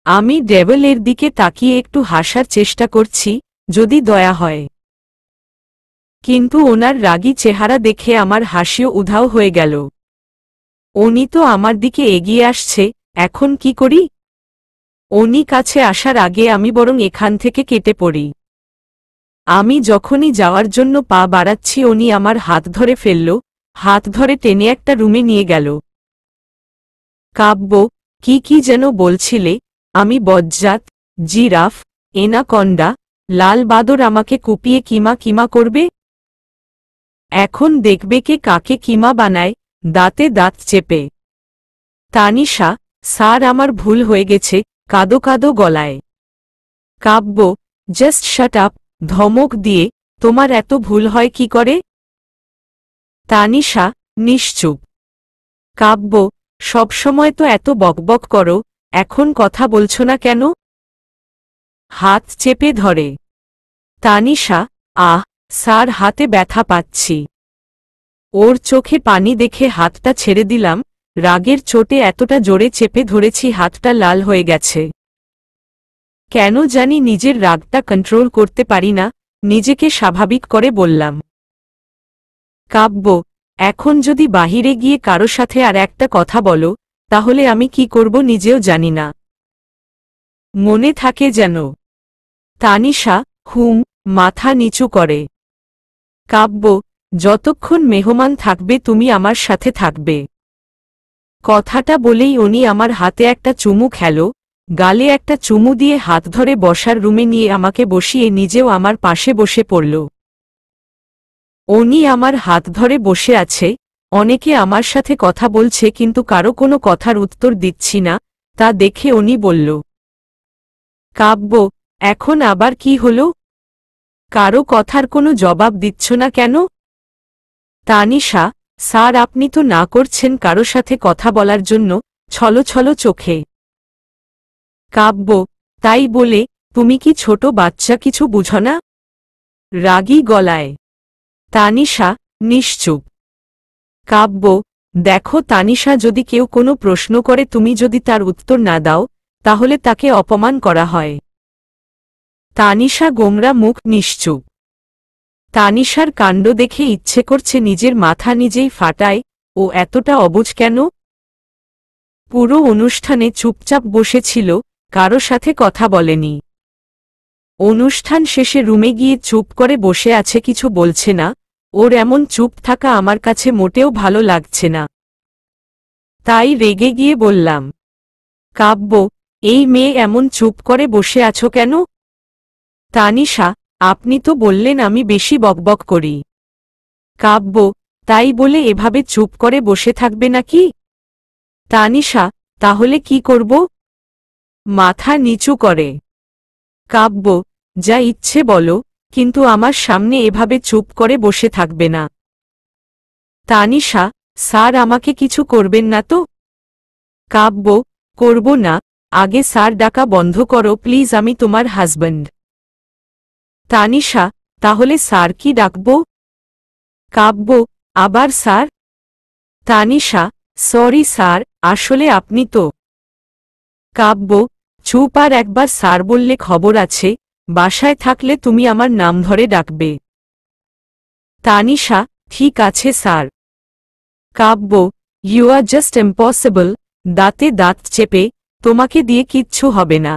আমি ডেভিলের দিকে তাকিয়ে একটু হাসার চেষ্টা করছি, যদি দয়া হয়। কিন্তু ওনার রাগী চেহারা দেখে আমার হাসিও উধাও হয়ে গেল। উনি তো আমার দিকে এগিয়ে আসছে, এখন কি করি? উনি কাছে আসার আগে আমি বরং এখান থেকে কেটে পড়ি। আমি যখনই যাওয়ার জন্য পা বাড়াচ্ছি উনি আমার হাত ধরে ফেলল, হাত ধরে টেনে একটা রুমে নিয়ে গেল। কাব্য, কি যেন বলছিলে? আমি বজ্জাত, জিরাফ, এনাকন্ডা, লাল বাদর আমাকে কুপিয়ে কিমা করবে? এখন দেখবে কে কাকে কিমা বানায়, দাঁতে দাঁত চেপে। তানিশা, স্যার আমার ভুল হয়ে গেছে, কাঁদো কাঁদো গলায়। কাব্য, জাস্ট শাট আপ, ধমক দিয়ে, তোমার এত ভুল হয় কি করে? তানিশা, নিশ্চুপ। কাব্য, সবসময় তো এত বকবক করো, এখন কথা বলছো না কেন? হাত চেপে ধরে। তানিশা, স্যার হাতে ব্যথা পাচ্ছি। ওর চোখে পানি দেখে হাতটা ছেড়ে দিলাম, রাগের চোটে এতটা জোরে চেপে ধরেছি হাতটা লাল হয়ে গেছে। কেন জানি নিজের রাগটা কন্ট্রোল করতে পারি না, নিজেকে স্বাভাবিক করে বললাম। কাব্য, এখন যদি বাহিরে গিয়ে কারো সাথে আর একটা কথা বলো, তাহলে আমি কি করব নিজেও জানি না। মনে থাকে যেন। তানিশা, মাথা নিচু করে। কাব্য, যতক্ষণ মেহমান থাকবে তুমি আমার সাথে থাকবে। কথাটা বলেই উনি আমার হাতে একটা চুমু খেলো, গালে একটা চুমু দিয়ে হাত ধরে বসার রুমে নিয়ে আমাকে বসিয়ে নিজেও আমার পাশে বসে পড়ল। উনি আমার হাত ধরে বসে আছে, অনেকে আমার সাথে কথা বলছে কিন্তু কারো কোনো কথার উত্তর দিচ্ছি না, তা দেখে উনি বলল। কাব্য, এখন আবার কি হলো? কারো কথার কোনো জবাব দিচ্ছ না কেন? তানিশা, স্যার আপনি তো না করছেন কারো সাথে কথা বলার জন্য, ছলো ছলো চোখে। কাব্য, তাই বলে, তুমি কি ছোট বাচ্চা কিছু বুঝো না? রাগী গলায়। তানিশা, নিশ্চুপ। কাব্য, দেখো তানিশা যদি কেউ কোনো প্রশ্ন করে তুমি যদি তার উত্তর না দাও, তাহলে তাকে অপমান করা হয়। তানিশা গোমরা মুখ নিশ্চুপ। তানিশার কাণ্ড দেখে ইচ্ছে করছে নিজের মাথা নিজেই ফাটায়, ও এতটা অবুঝ কেন? পুরো অনুষ্ঠানে চুপচাপ বসেছিল, কারো সাথে কথা বলেনি। অনুষ্ঠান শেষে রুমে গিয়ে চুপ করে বসে আছে, কিছু বলছে না। ওর এমন চুপ থাকা আমার কাছে মোটেও ভালো লাগছে না। তাই রেগে গিয়ে বললাম, কাব্য, এই মেয়ে এমন চুপ করে বসে আছো কেন? তানিশা, আপনি তো বললেন আমি বেশি বকবক করি। কাব্য, তাই বলে এভাবে চুপ করে বসে থাকবে নাকি? তানিশা, তাহলে কি করব? মাথা নিচু করে। কাব্য, যা ইচ্ছে বলো, কিন্তু আমার সামনে এভাবে চুপ করে বসে থাকবে না। তানিশা, স্যার আমাকে কিছু করবেন না তো? কাব্য, করব না, আগে স্যার ডাকা বন্ধ করো প্লিজ, আমি তোমার হাজব্যান্ড। তানিশা, তাহলে স্যার কি ডাকব? কাব্য, আবার স্যার? তানিশা, সরি স্যার, আসলে আপনি তো। কাব্য, চুপ, আর একবার স্যার বললে খবর আছে, বাসায় থাকলে তুমি আমার নাম ধরে ডাকবে। তানিশা, ঠিক আছে sir. Kavya, you are just impossible, দাঁতে দাঁত চেপে, তোমাকে দিয়ে কিচ্ছু হবে না।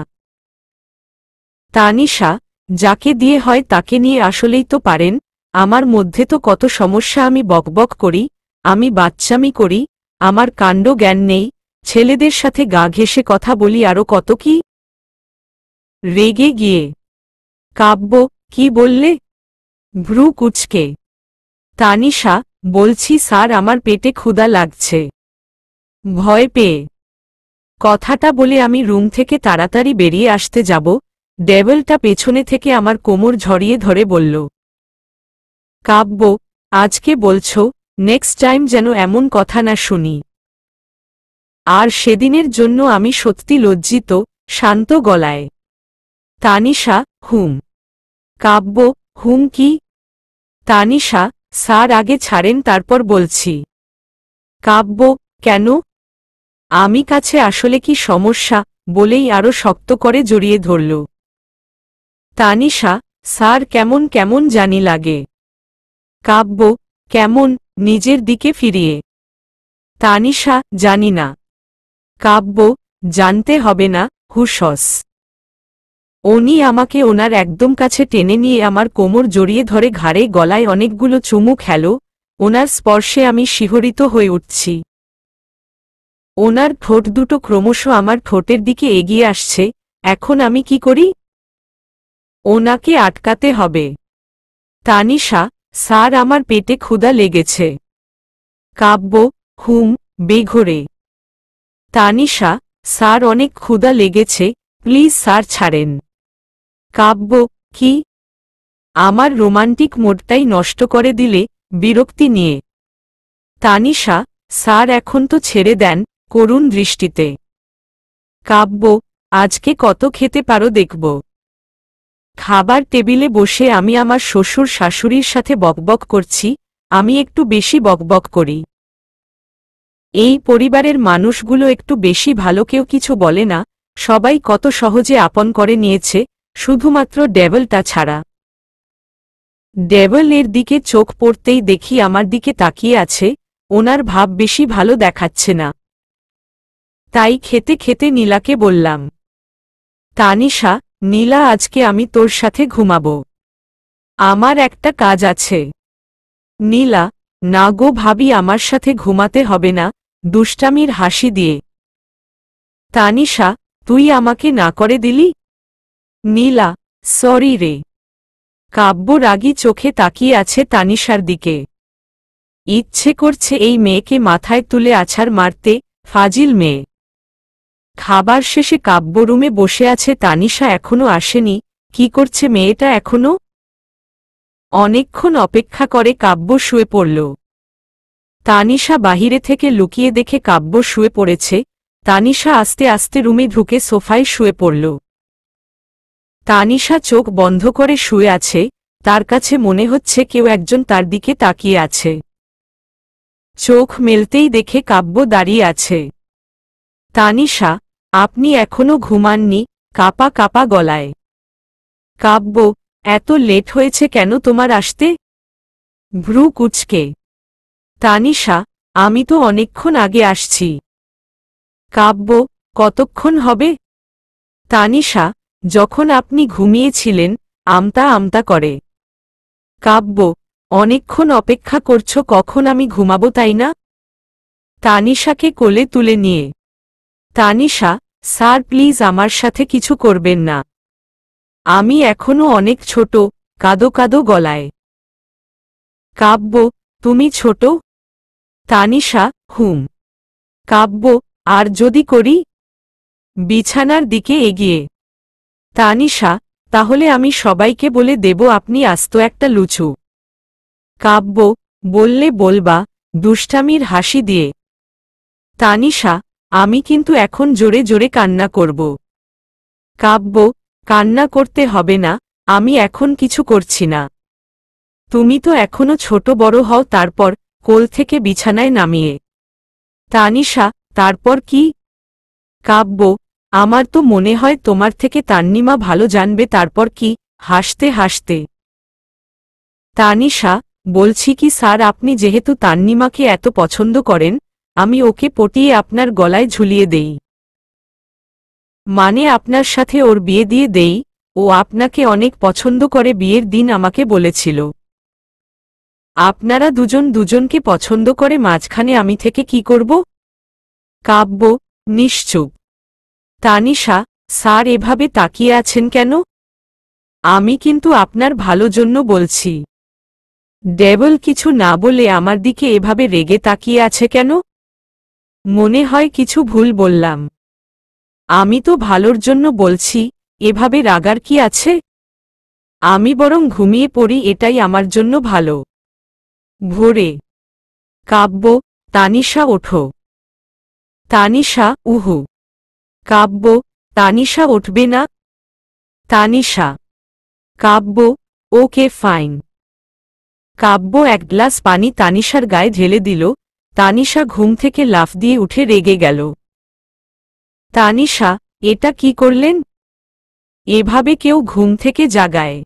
তানিশা, যাকে দিয়ে হয় তাকে নিয়ে আসলেই তো পারেন, আমার মধ্যে তো কত সমস্যা, আমি বকবক করি, আমি বাচ্চামি করি, আমার কাণ্ড জ্ঞান নেই, ছেলেদের সাথে গা ঘেঁষে কথা বলি, আরও কত কি। রেগে গিয়ে। কাব্য, কি বললে? ভ্রু কুচকে। তানিশা, বলছি স্যার আমার পেটে ক্ষুধা লাগছে। ভয় পেয়ে। কথাটা বলে আমি রুম থেকে তাড়াতাড়ি বেরিয়ে আসতে যাব, ডেভিলটা পেছনে থেকে আমার কোমর ঝরিয়ে ধরে বলল, কাব্য, আজকে বলছো, নেক্সট টাইম যেন এমন কথা না শুনি। আর সেদিনের জন্য আমি সত্যি লজ্জিত। শান্ত গলায়। তানিশা, কাব্য, কি? তানিশা, স্যার আগে ছাড়েন তারপর বলছি। কাব্য, কেন? আমি কাছে আসলে কি সমস্যা? বলেই আরো শক্ত করে জড়িয়ে ধরল। তানিশা, স্যার কেমন কেমন জানি লাগে। কাব্য, কেমন? নিজের দিকে ফিরিয়ে। তানিশা, জানি না। কাব্য, জানতে হবে না, হুশস। উনি আমাকে ওনার একদম কাছে টেনে নিয়ে আমার কোমর জড়িয়ে ধরে ঘাড়ে গলায় অনেকগুলো চুমু খেল। ওনার স্পর্শে আমি শিহরিত হয়ে উঠছি। ওনার ঠোঁট দুটো ক্রমশ আমার ঠোঁটের দিকে এগিয়ে আসছে। এখন আমি কি করি? ওনাকে আটকাতে হবে। তানিশা, স্যার আমার পেটে ক্ষুধা লেগেছে। কাব্য, হুম, বেঘোরে। তানিশা, স্যার অনেক ক্ষুধা লেগেছে, প্লিজ স্যার ছাড়েন। কাব্য, কি? আমার রোমান্টিক মোডটাই নষ্ট করে দিলে, বিরক্তি নিয়ে। তানিশা, স্যার এখন তো ছেড়ে দেন, করুণ দৃষ্টিতে। কাব্য, আজকে কত খেতে পারো দেখব। খাবার টেবিলে বসে আমি আমার শ্বশুর শাশুড়ির সাথে বকবক করছি, আমি একটু বেশি বকবক করি। এই পরিবারের মানুষগুলো একটু বেশি ভালো, কেউ কিছু বলে না, সবাই কত সহজে আপন করে নিয়েছে, শুধুমাত্র ডেভেলটা ছাড়া। ডেভেল এর দিকে চোখ পড়তেই দেখি আমার দিকে তাকিয়ে আছে, ওনার ভাব বেশি ভালো দেখাচ্ছে না। তাই খেতে খেতে নীলাকে বললাম, তানিশা, নীলা, আজকে আমি তোর সাথে ঘুমাবো। আমার একটা কাজ আছে। নীলা, না গো ভাবি, আমার সাথে ঘুমাতে হবে না, দুষ্টামির হাসি দিয়ে। তানিশা, তুই আমাকে না করে দিলি? নীলা, সরি রে। কাব্য রাগী চোখে তাকিয়ে আছে তানিশার দিকে। ইচ্ছে করছে এই মেয়েকে মাথায় তুলে আছাড় মারতে, ফাজিল মেয়ে। খাবার শেষে কাব্য রুমে বসে আছে, তানিশা এখনো আসেনি। কি করছে মেয়েটা এখনো? অনেকক্ষণ অপেক্ষা করে কাব্য শুয়ে পড়ল। তানিশা বাহিরে থেকে লুকিয়ে দেখে কাব্য শুয়ে পড়েছে। তানিশা আস্তে আস্তে রুমে ঢুকে সোফায় শুয়ে পড়ল। তানিশা চোখ বন্ধ করে শুয়ে আছে, তার কাছে মনে হচ্ছে কেউ একজন তার দিকে তাকিয়ে আছে। চোখ মেলতেই দেখে কাব্য দাঁড়িয়ে আছে। তানিশা, আপনি এখনো ঘুমাননি? কাপা কাপা গলায়। কাব্য, এত লেট হয়েছে কেন তোমার আসতে? ভ্রু কুচকে। তানিশা, আমি তো অনেকক্ষণ আগে আসছি। কাব্য, কতক্ষণ হবে? তানিশা, যখন আপনি ঘুমিয়েছিলেন, আমতা আমতা করে। কাব্য, অনেকক্ষণ অপেক্ষা করছো কখন আমি ঘুমাবো তাই না? তানিশাকে কোলে তুলে নিয়ে। তানিশা, স্যার প্লিজ আমার সাথে কিছু করবেন না। আমি এখনো অনেক ছোট, কাদো কাদো গলায়। কাব্য, তুমি ছোট? তানিশা, হুম। কাব্য, আর যদি করি? বিছানার দিকে এগিয়ে। তানিশা, তাহলে আমি সবাইকে বলে দেব আপনি আস্ত একটা লুচু। কাব্য, বললে বলবা, দুষ্টামির হাসি দিয়ে। তানিশা, আমি কিন্তু এখন জোরে জোরে কান্না করব। কাব্য, কান্না করতে হবে না, আমি এখন কিছু করছি না। তুমি তো এখনো ছোট, বড় হও তারপর। কোল থেকে বিছানায় নামিয়ে। তানিশা, তারপর কি? কাব্য, আমার তো মনে হয় তোমার থেকে তান্নিমা ভালো জানবে তারপর কি, হাসতে হাসতে। তানিশা, বলছি কি স্যার, আপনি যেহেতু তান্নিমাকে এত পছন্দ করেন, আমি ওকে পটিয়ে আপনার গলায় ঝুলিয়ে দেই। মানে আপনার সাথে ওর বিয়ে দিয়ে দেই। ও আপনাকে অনেক পছন্দ করে, বিয়ের দিন আমাকে বলেছিল। আপনারা দুজন দুজনকে পছন্দ করে, মাঝখানে আমি থেকে কি করব? কাব্য, নিশ্চুপ। তানিশা, স্যার এভাবে তাকিয়ে আছেন কেন? আমি কিন্তু আপনার ভালো জন্য বলছি। ডেভেল কিছু না বলে আমার দিকে এভাবে রেগে তাকিয়ে আছে কেন? মনে হয় কিছু ভুল বললাম। আমি তো ভালোর জন্য বলছি, এভাবে রাগার কি আছে? আমি বরং ঘুমিয়ে পড়ি, এটাই আমার জন্য ভালো। ভোরে। কাব্য, তানিশা ওঠো। তানিশা, উহু। কাব্য, তানিশা উঠবে না? তানিশা। কাব্য, ওকে ফাইন। কাব্য এক গ্লাস পানি তানিশার গায়ে ঢেলে দিল। তানিশা ঘুম থেকে লাফ দিয়ে উঠে রেগে গেল। তানিশা, এটা কি করলেন? এভাবে কেউ ঘুম থেকে জাগায়?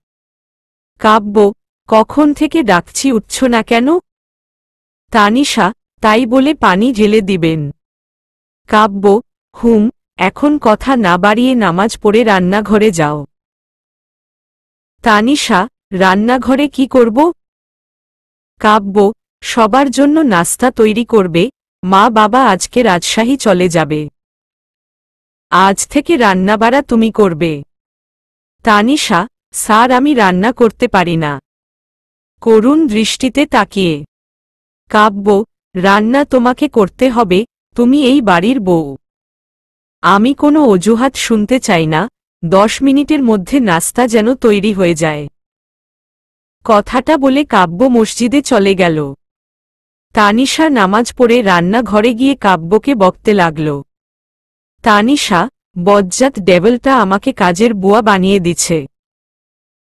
কাব্য, কখন থেকে ডাকছি উঠছ না কেন? তানিশা, তাই বলে পানি ঢেলে দিবেন? কাব্য, এখন কথা না বাড়িয়ে নামাজ পড়ে রান্নাঘরে যাও। তানিশা, রান্নাঘরে কি করব? কাব্য, সবার জন্য নাস্তা তৈরি করবে, মা বাবা আজকে রাজশাহী চলে যাবে। আজ থেকে রান্নাবাড়া তুমি করবে। তানিশা, স্যার আমি রান্না করতে পারি না। করুণ দৃষ্টিতে তাকিয়ে। কাব্য, রান্না তোমাকে করতে হবে, তুমি এই বাড়ির বউ। আমি কোনো অজুহাত শুনতে চাই না, 10 মিনিটের মধ্যে নাস্তা যেন তৈরি হয়ে যায়। কথাটা বলে কাব্য মসজিদে চলে গেল। তানিশা নামাজ পড়ে রান্নাঘরে গিয়ে কাব্যকে বকতে লাগল। তানিশা, বজ্জাত ডেভেলটা আমাকে কাজের বুয়া বানিয়ে দিচ্ছে।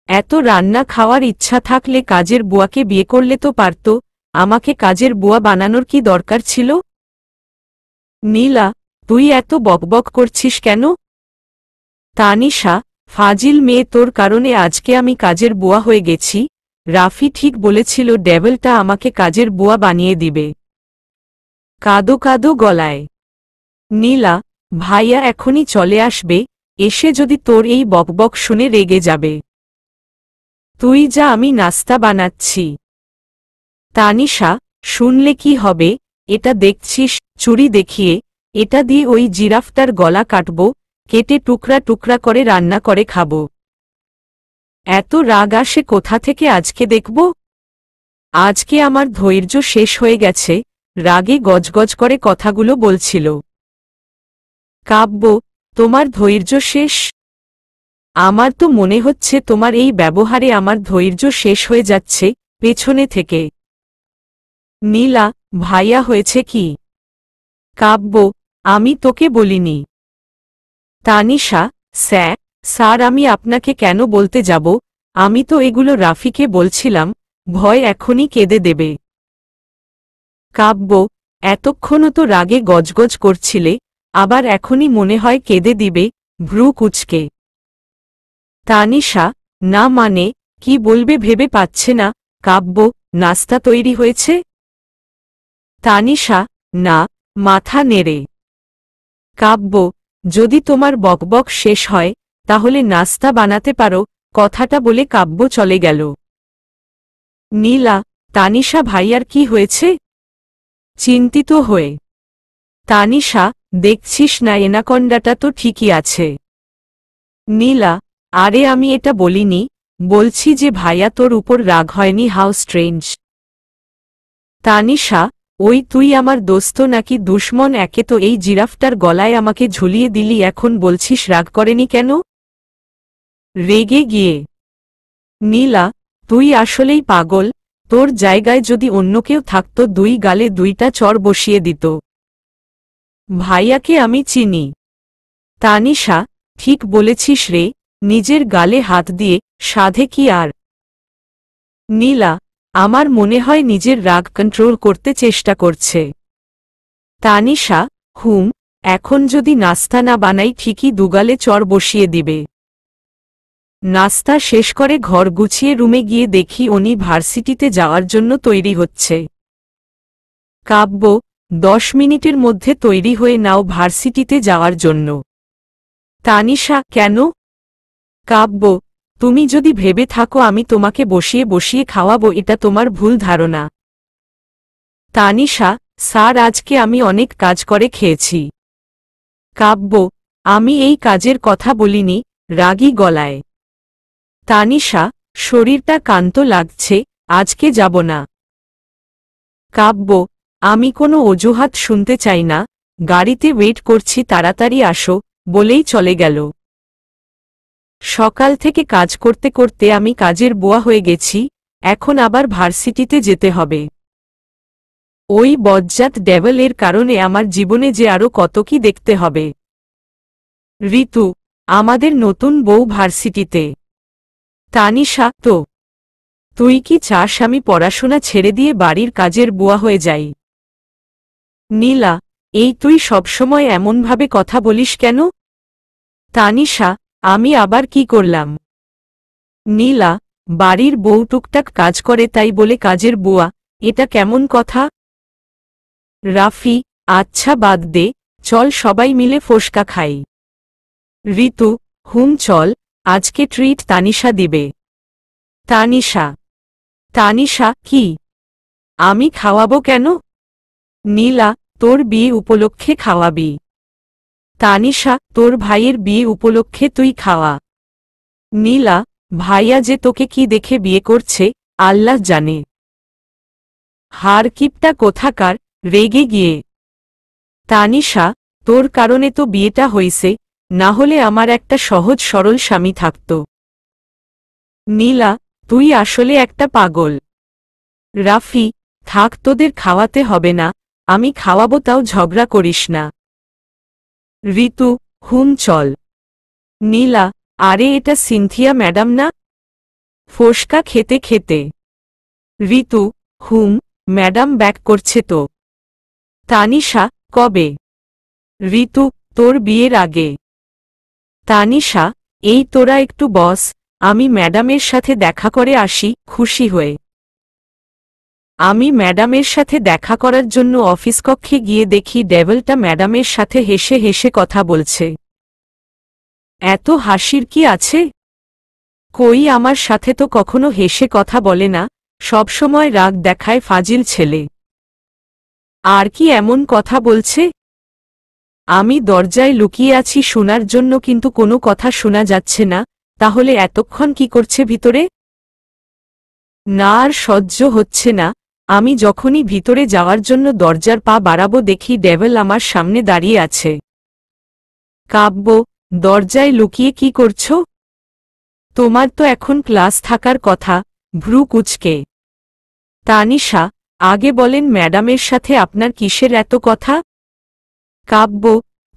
এত রান্না খাওয়ার ইচ্ছা থাকলে কাজের বুয়াকে বিয়ে করলে তো পারত, আমাকে কাজের বুয়া বানানোর কি দরকার ছিল? নীলা, তুই এত বকবক করছিস কেন? তানিশা, ফাজিল মেয়ে, তোর কারণে আজকে আমি কাজের বুয়া হয়ে গেছি। রাফি ঠিক বলেছিল ডেভেলটা আমাকে কাজের বুয়া বানিয়ে দিবে। কাদো কাদো গলায়। নীলা, ভাইয়া এখনই চলে আসবে, এসে যদি তোর এই বকবক শুনে রেগে যাবে। তুই যা, আমি নাস্তা বানাচ্ছি। তানিশা, শুনলে কি হবে? এটা দেখছিস, চুরি দেখিয়ে, এটা দিয়ে ওই জিরাফটার গলা কাটব, কেটে টুকরা টুকরা করে রান্না করে খাব। এত রাগ আসে কোথা থেকে আজকে দেখব? আজকে আমার ধৈর্য শেষ হয়ে গেছে, রাগে গজগজ করে কথাগুলো বলছিল। কাব্য, তোমার ধৈর্য শেষ? আমার তো মনে হচ্ছে তোমার এই ব্যবহারে আমার ধৈর্য শেষ হয়ে যাচ্ছে, পেছনে থেকে। নীলা, ভাইয়া হয়েছে কি? কাব্য, আমি তোকে বলিনি। তানিশা, স্যার আমি আপনাকে কেন বলতে যাব, আমি তো এগুলো রাফিকে বলছিলাম, ভয় এখনই কেঁদে দেবে। কাব্য, এতক্ষণও তো রাগে গজগজ করছিলে, আবার এখনই মনে হয় কেঁদে দিবে, ভ্রু কুচকে। তানিশা, না মানে, কি বলবে ভেবে পাচ্ছে না। কাব্য, নাস্তা তৈরি হয়েছে? তানিশা, না, মাথা নেড়ে। কাব্য, যদি তোমার বকবক শেষ হয়, তাহলে নাস্তা বানাতে পারো, কথাটা বলে কাব্য চলে গেল। নীলা, তানিশা ভাইয়ার কি হয়েছে? চিন্তিত হয়ে। তানিশা, দেখছিস না এনাকন্ডাটা তো ঠিকই আছে। নীলা, আরে আমি এটা বলিনি, বলছি যে ভাইয়া তোর উপর রাগ হয়নি। How strange. তানিশা, ওই তুই আমার দোস্ত নাকি দুশমন? একে তো এই জিরাফটার গলায় আমাকে ঝুলিয়ে দিলি, এখন বলছিস রাগ করেনি কেন? রেগে গিয়ে। নীলা, তুই আসলেই পাগল, তোর জায়গায় যদি অন্য কেউ থাকত 2 গালে 2টা চড় বসিয়ে দিত। ভাইয়াকে আমি চিনি। তানিশা, ঠিক বলেছিস রে, নিজের গালে হাত দিয়ে সাধে কি আর? নীলা, আমার মনে হয় নিজের রাগ কন্ট্রোল করতে চেষ্টা করছে। তানিশা, এখন যদি নাস্তা না বানাই ঠিকই 2 গালে চড় বসিয়ে দিবে। নাস্তা শেষ করে ঘর গুছিয়ে রুমে গিয়ে দেখি উনি ভার্সিটিতে যাওয়ার জন্য তৈরি হচ্ছে। কাব্য, 10 মিনিটের মধ্যে তৈরি হয়ে নাও ভার্সিটিতে যাওয়ার জন্য। তানিশা, কেন? কাব্য, তুমি যদি ভেবে থাকো আমি তোমাকে বসিয়ে বসিয়ে খাওয়াবো, এটা তোমার ভুল ধারণা। তানিশা, স্যার আজকে আমি অনেক কাজ করে খেয়েছি। কাব্য, আমি এই কাজের কথা বলিনি, রাগী গলায়। তানিশা, শরীরটা ক্লান্ত লাগছে, আজকে যাব না। কাব্য, আমি কোনো অজুহাত শুনতে চাই না, গাড়িতে ওয়েট করছি, তাড়াতাড়ি আসো, বলেই চলে গেল। সকাল থেকে কাজ করতে করতে আমি কাজের বুয়া হয়ে গেছি, এখন আবার ভার্সিটিতে যেতে হবে। ওই বজ্জাত ডেভেলের কারণে আমার জীবনে যে আরো কত কি দেখতে হবে। ঋতু, আমাদের নতুন বউ ভার্সিটিতে। তানিশা, তো তুই কি চাস আমি পড়াশোনা ছেড়ে দিয়ে বাড়ির কাজের বুয়া হয়ে যাই? নীলা, এই তুই সবসময় এমনভাবে কথা বলিস কেন? তানিশা, আমি আবার কি করলাম? নীলা, বাড়ির বউ টুকটাক কাজ করে তাই বলে কাজের বুয়া, এটা কেমন কথা? রাফি, আচ্ছা বাদ দে, চল সবাই মিলে ফোসকা খাই। ঋতু, হুম চল, আজকে ট্রিট তানিশা দিবে। তানিশা, তানিশা কি? আমি খাওয়াবো কেন? নীলা, তোর বিয়ে উপলক্ষে খাওয়াবি। তানিশা, তোর ভাইয়ের বিয়ে উপলক্ষে তুই খাওয়া। নীলা, ভাইয়া যে তোকে কি দেখে বিয়ে করছে আল্লাহ জানে। হারকিপটা কোথাকার, রেগে গিয়ে। তানিশা, তোর কারণে তো বিয়েটা হইছে, না হলে আমার একটা সহজ সরল স্বামী থাকত। নীলা, তুই আসলে একটা পাগল। রাফি, থাক তোদের খাওয়াতে হবে না, আমি খাওয়াবো তাও ঝগড়া করিস না। ঋতু, হুম চল। নীলা, আরে এটা সিনথিয়া ম্যাডাম না? ফোসকা খেতে খেতে। ঋতু, হুম, ম্যাডাম ব্যাক করছে তো। তানিশা, কবে? ঋতু, তোর বিয়ের আগে। তানিশা, এই তোরা একটু বস, আমি ম্যাডামের সাথে দেখা করে আসি খুশি হয়ে। আমি ম্যাডামের সাথে দেখা করার জন্য অফিস কক্ষে গিয়ে দেখি ডেভেলটা ম্যাডামের সাথে হেসে হেসে কথা বলছে। এত হাসির কি আছে? কই আমার সাথে তো কখনো হেসে কথা বলে না, সবসময় রাগ দেখায় ফাজিল ছেলে। আর কি এমন কথা বলছে? আমি দরজায় লুকিয়ে আছি শোনার জন্য কিন্তু কোনো কথা শোনা যাচ্ছে না, তাহলে এতক্ষণ কি করছে ভিতরে? না আর সহ্য হচ্ছে না, আমি যখনই ভিতরে যাওয়ার জন্য দরজার পা বাড়াবো দেখি ডেভেল আমার সামনে দাঁড়িয়ে আছে। কাব্য, দরজায় লুকিয়ে কি করছ? তোমার তো এখন ক্লাস থাকার কথা, ভ্রু কুচকে। তানিশা, আগে বলেন ম্যাডামের সাথে আপনার কিসের এত কথা? কাব্য,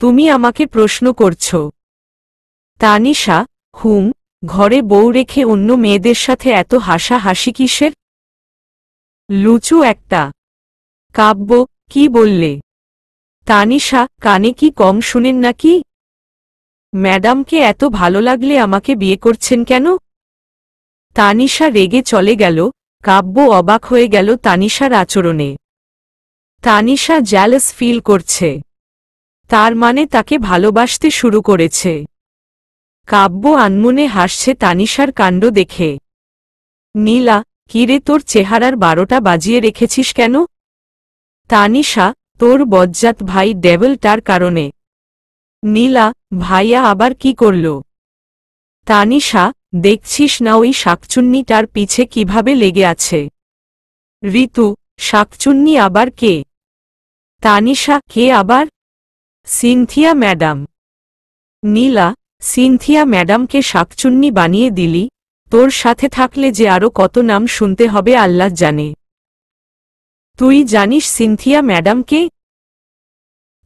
তুমি আমাকে প্রশ্ন করছ? তানিশা, হুম, ঘরে বউ রেখে অন্য মেয়েদের সাথে এত হাসাহাসি কিসের? লুচু একটা। কাব্য, কি বললে? তানিশা, কানে কি কম শুনেন নাকি? ম্যাডামকে এত ভালো লাগলে আমাকে বিয়ে করছেন কেন? তানিশা রেগে চলে গেল, কাব্য অবাক হয়ে গেল তানিশার আচরণে। তানিশা জ্যালাস ফিল করছে। তার মানে তাকে ভালোবাসতে শুরু করেছে। কাব্য আনমনে হাসছে তানিশার কাণ্ড দেখে। নীলা, কিরে তোর চেহারার 12টা বাজিয়ে রেখেছিস কেন? তানিশা, তোর বজ্জাত ভাই ডেভেলটার কারণে। নীলা, ভাইয়া আবার কি করল? তানিশা, দেখছিস না ওই শাকচুন্নিটার পিছে কিভাবে লেগে আছে। ঋতু, শাকচুন্নি আবার কে? তানিশা, কে আবার? Cynthia madam. নীলা, সিনথিয়া ম্যাডামকে শাকচুন্নি বানিয়ে দিলি, তোর সাথে থাকলে যে আরো কত নাম শুনতে হবে আল্লাহ জানে। তুই জানিস সিনথিয়া ম্যাডামকে?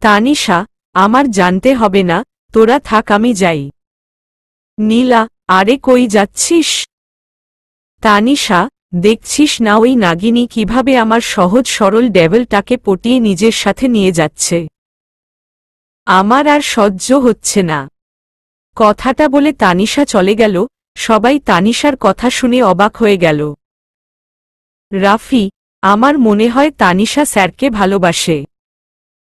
তানিশা, আমার জানতে হবে না, তোরা থাক আমি যাই। নীলা, আরে কই যাচ্ছিস? তানিশা, দেখছিস না ওই নাগিনী কিভাবে আমার সহজ সরল ডেভেলটাকে পটিয়ে নিজের সাথে নিয়ে যাচ্ছে। আমার আর সহ্য হচ্ছে না। কথাটা বলে তানিশা চলে গেল, সবাই তানিশার কথা শুনে অবাক হয়ে গেল। রাফি, আমার মনে হয় তানিশা স্যারকে ভালোবাসে।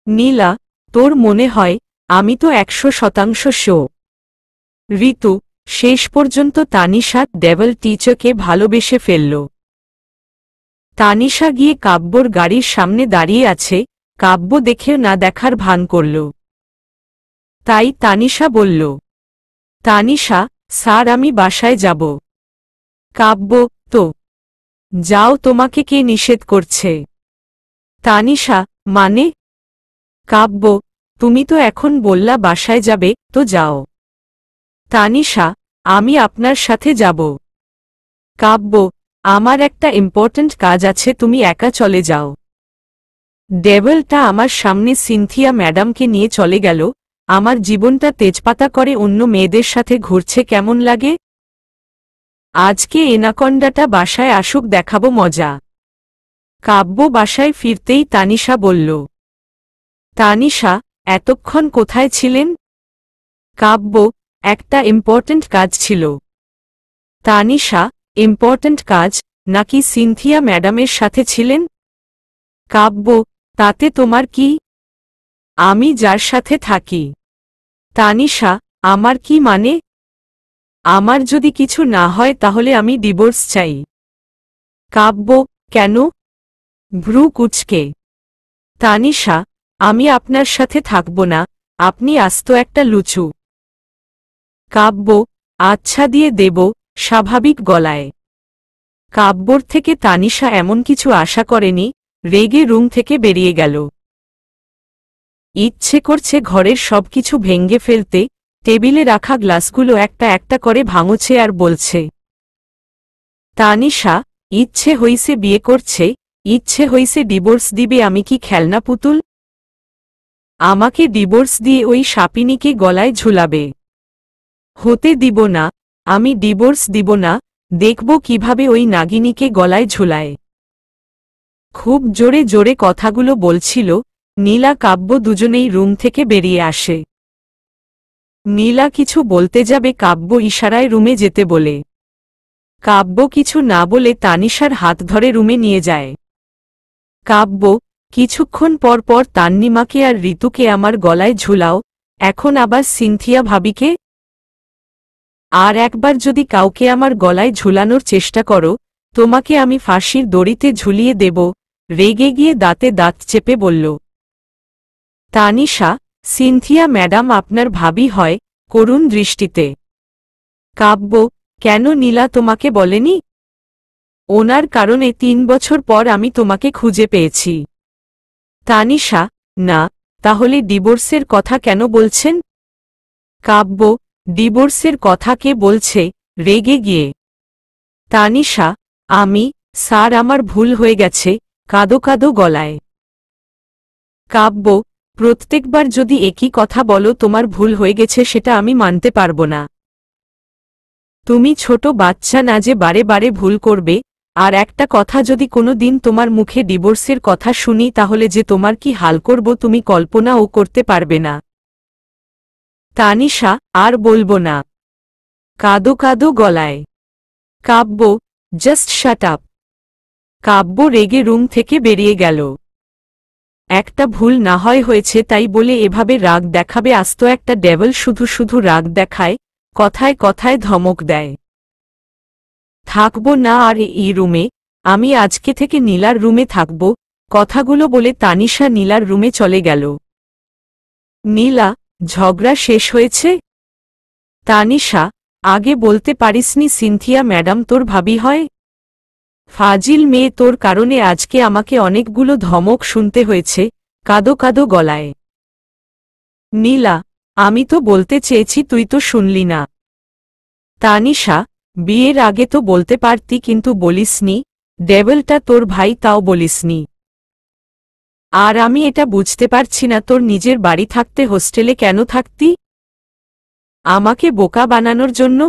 নীলা, তোর মনে হয়? আমি তো 100% শো। ঋতু, শেষ পর্যন্ত তানিশা ডেভেল টিচারকে ভালোবেসে ফেলল। তানিশা গিয়ে কাব্যর গাড়ির সামনে দাঁড়িয়ে আছে, কাব্য দেখেও না দেখার ভান করল। তাই তানিশা বলল, তানিশা, স্যার আমি বাসায় যাব। কাব্য, তো যাও, তোমাকে কে নিষেধ করছে? তানিশা, মানে? কাব্য, তুমি তো এখন বললা বাসায় যাবে, তো যাও। তানিশা, আমি আপনার সাথে যাব। কাব্য, আমার একটা ইম্পর্ট্যান্ট কাজ আছে, তুমি একা চলে যাও। ডেভেলটা আমার সামনে সিনথিয়া ম্যাডামকে নিয়ে চলে গেল, আমার জীবনটা তেজপাতা করে অন্য মেয়েদের সাথে ঘুরছে কেমন লাগে? আজকে এনাকন্ডাটা বাসায় আসুক, দেখাবো মজা। কাব্য বাসায় ফিরতেই তানিশা বলল, তানিশা, এতক্ষণ কোথায় ছিলেন? কাব্য, একটা ইম্পর্ট্যান্ট কাজ ছিল। তানিশা, ইম্পর্ট্যান্ট কাজ নাকি সিনথিয়া ম্যাডামের সাথে ছিলেন? কাব্য, তাতে তোমার কি? আমি যার সাথে থাকি। তানিশা, আমার কি মানে? আমার যদি কিছু না হয় তাহলে আমি ডিভোর্স চাই। কাব্য, কেন? ভ্রু কুঁচকে। তানিশা, আমি আপনার সাথে থাকব না, আপনি আস্ত একটা লুচু। কাব্য, আচ্ছা দিয়ে দেব, স্বাভাবিক গলায়। কাব্যর থেকে তানিশা এমন কিছু আশা করেনি, রেগে রুম থেকে বেরিয়ে গেল। ইচ্ছে করছে ঘরের সবকিছু ভেঙে ফেলতে, টেবিলে রাখা গ্লাসগুলো একটা একটা করে ভাঙছে আর বলছে, তানিশা, ইচ্ছে হইছে বিয়ে করছে, ইচ্ছে হইছে ডিভোর্স দিবে, আমি কি খেলনা পুতুল? আমাকে ডিভোর্স দিয়ে ওই সাপিনীকে গলায় ঝুলাবে। হতে দিব না, আমি ডিভোর্স দিব না, দেখব কিভাবে ওই নাগিনীকে গলায় ঝুলায়। খুব জোরে জোরে কথাগুলো বলছিল। নীলা কাব্য দুজনেই রুম থেকে বেরিয়ে আসে। নীলা কিছু বলতে যাবে, কাব্য ইশারায় রুমে যেতে বলে। কাব্য কিছু না বলে তানিশার হাত ধরে রুমে নিয়ে যায়। কাব্য, কিছুক্ষণ পর পর তান্নিমাকে আর ঋতুকে আমার গলায় ঝুলাও, এখন আবার সিনথিয়া ভাবিকে? আর একবার যদি কাউকে আমার গলায় ঝুলানোর চেষ্টা করো, তোমাকে আমি ফাঁসির দড়িতে ঝুলিয়ে দেব, রেগে গিয়ে দাঁতে দাঁত চেপে বলল। তানিশা, সিনথিয়া ম্যাডাম আপনার ভাবি হয়, করুণ দৃষ্টিতে। কাব্য, কেন নীলা তোমাকে বলেনি? ওনার কারণে 3 বছর পর আমি তোমাকে খুঁজে পেয়েছি। তানিশা, না, তাহলে ডিভোর্সের কথা কেন বলছেন? কাব্য, ডিভোর্সের কথা কে বলছে? রেগে গিয়ে। তানিশা, আমি, স্যার আমার ভুল হয়ে গেছে, কাঁদো কাঁদো গলায়। কাব্য, প্রত্যেকবার যদি একই কথা বলো তোমার ভুল হয়ে গেছে সেটা আমি মানতে পারব না। তুমি ছোট বাচ্চা না যে বারে বারে ভুল করবে, আর একটা কথা যদি কোনো দিন তোমার মুখে ডিভোর্সের কথা শুনি তাহলে যে তোমার কি হাল করব তুমি কল্পনাও করতে পারবে না। তানিশা, আর বলবো না। কাঁদো কাঁদো গলায়। কাব্য, জাস্ট শাট আপ। কাব্য রেগে রুম থেকে বেরিয়ে গেল। একটা ভুল না হয় হয়েছে তাই বলে এভাবে রাগ দেখাবে? আস্ত একটা ডেভল, শুধু শুধু রাগ দেখায়, কথায় কথায় ধমক দেয়। থাকব না আর এই রুমে, আমি আজকে থেকে নীলার রুমে থাকব। কথাগুলো বলে তানিশা নীলার রুমে চলে গেল। নীলা, ঝগড়া শেষ হয়েছে? তানিশা, আগে বলতে পারিসনি সিনথিয়া ম্যাডাম তোর ভাবি হয়? ফাজিল মেয়ে, তোর কারণে আজকে আমাকে অনেকগুলো ধমক শুনতে হয়েছে। কাঁদো কাঁদো গলায়। নীলা, আমি তো বলতে চেয়েছি, তুই তো শুনলি না। তানিশা, বিয়ের আগে তো বলতে পারতি কিন্তু বলিসনি, ডেভেলটা তোর ভাই তাও বলিসনি। আর আমি এটা বুঝতে পারছি না, তোর নিজের বাড়ি থাকতে হোস্টেলে কেন থাকতি? আমাকে বোকা বানানোর জন্য?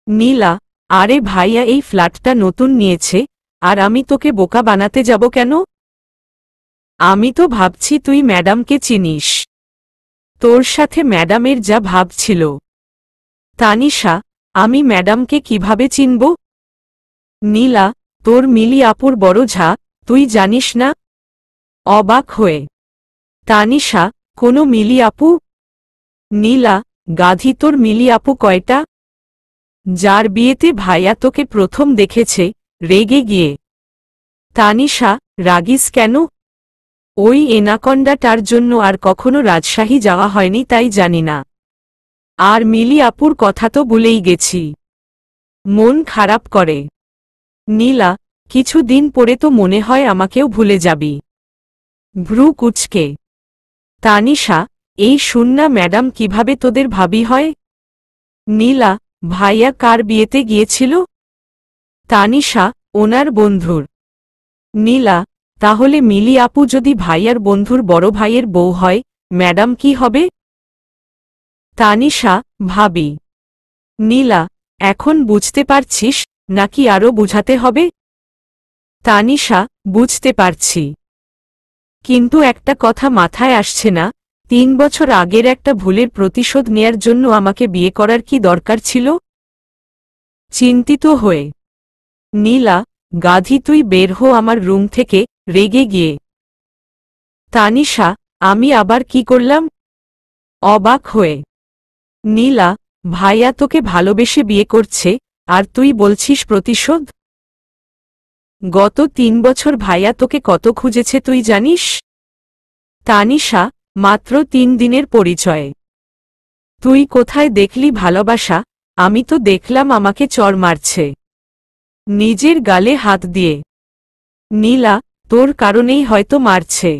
নীলা, আরে ভাইয়া এই ফ্ল্যাটটা নতুন নিয়েছে, আর আমি তোকে বোকা বানাতে যাব কেন? আমি তো ভাবছি তুই ম্যাডামকে চিনিস। তোর সাথে ম্যাডামের যা ভাব ছিল। তানিশা, আমি ম্যাডামকে কিভাবে চিনব? নীলা, তোর মিলি আপুর বড় ঝা, তুই জানিস না? অবাক হয়ে। তানিশা, কোনো মিলি আপু? নীলা, গাধি, তোর মিলি আপু কয়টা? যার বিয়েতে ভাইয়া তোকে প্রথম দেখেছে? রেগে গিয়ে। তানিশা, রাগিস কেন? ওই এনাকন্ডাটার জন্য আর কখনো রাজশাহী যাওয়া হয়নি তাই জানি না। আর মিলি আপুর কথা তো ভুলেই গেছি। মন খারাপ করে। নীলা, কিছু দিন পরে তো মনে হয় আমাকেও ভুলে যাবি। ভ্রু কুচকে। তানিশা, এই শুননা ম্যাডাম কিভাবে তোদের ভাবি হয়? নীলা, ভাইয়া কার বিয়েতে গিয়েছিল? তানিশা, ওনার বন্ধুর। নীলা, তাহলে মিলি আপু যদি ভাইয়ার বন্ধুর বড় ভাইয়ের বউ হয়, ম্যাডাম কি হবে? তানিশা, ভাবি। নীলা, এখন বুঝতে পারছিস নাকি আরও বুঝাতে হবে? তানিশা, বুঝতে পারছি, কিন্তু একটা কথা মাথায় আসছে না, 3 বছর আগের একটা ভুলের প্রতিশোধ নেয়ার জন্য আমাকে বিয়ে করার কি দরকার ছিল? চিন্তিত হয়ে নীলা, গাধি তুই বের হো আমার রুম থেকে, রেগে গিয়ে। তানিশা, আমি আবার কি করলাম? অবাক হয়ে নীলা, ভাইয়া তোকে ভালোবেসে বিয়ে করছে, আর তুই বলছিস প্রতিশোধ? গত 3 বছর ভাইয়া তোকে কত খুঁজেছে তুই জানিস? তানিশা, মাত্র 3 দিনের পরিচয়। তুই কোথায় দেখলি ভালোবাসা? আমি তো দেখলাম আমাকে চড় মারছে নিজের গালে হাত দিয়ে। নীলা, তোর কারণেই হয়তো মারছে।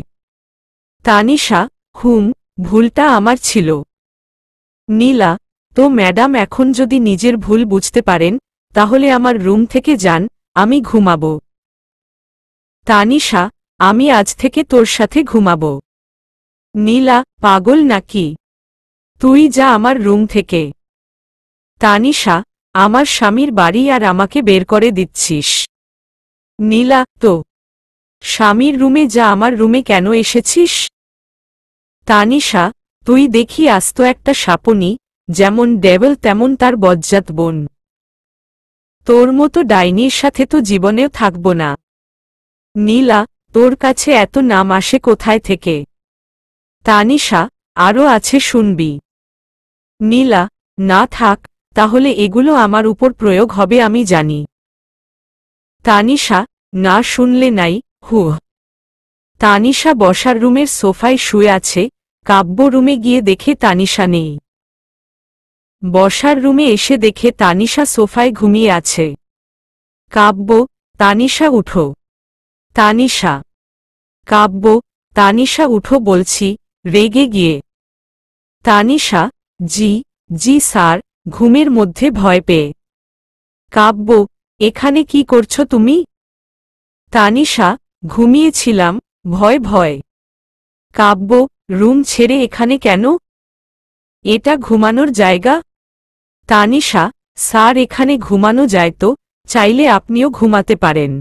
তানিশা, ভুলটা আমার ছিল। নীলা, তো ম্যাডাম এখন যদি নিজের ভুল বুঝতে পারেন, তাহলে আমার রুম থেকে যান, আমি ঘুমাবো। তানিশা, আমি আজ থেকে তোর সাথে ঘুমাবো। নীলা, পাগল নাকি? তুই যা আমার রুম থেকে। তানিশা, আমার স্বামীর বাড়ি আর আমাকে বের করে দিচ্ছিস? নীলা, তো স্বামীর রুমে যা, আমার রুমে কেন এসেছিস? তানিশা, তুই দেখি আস্ত একটা সাপনি, যেমন ডেভেল তেমন তার বজ্জাত বোন। তোর মতো ডাইনির সাথে তো জীবনেও থাকব না। নীলা, তোর কাছে এত নাম আসে কোথায় থেকে? তানিশা, আরও আছে শুনবি? নীলা, না থাক, তাহলে এগুলো আমার উপর প্রয়োগ হবে আমি জানি। তানিশা, না শুনলে নাই। তানিশা বসার রুমের সোফায় শুয়ে আছে, কাব্য রুমে গিয়ে দেখে তানিশা নেই। বসার রুমে এসে দেখে তানিশা সোফায় ঘুমিয়ে আছে। কাব্য, তানিশা উঠো। তানিশা, কাব্য, তানিশা উঠো বলছি, রেগে গিয়ে। তানিশা, জি জি স্যার, ঘুমের মধ্যে ভয় পেয়ে। কাব্য, এখানে কি করছো তুমি? তানিশা, ঘুমিয়েছিলাম, ভয়। কাব্য, রুম ছেড়ে এখানে কেন? এটা ঘুমানোর জায়গা? তানিশা, স্যার এখানে ঘুমানো যায় তো, চাইলে আপনিও ঘুমাতে পারেন।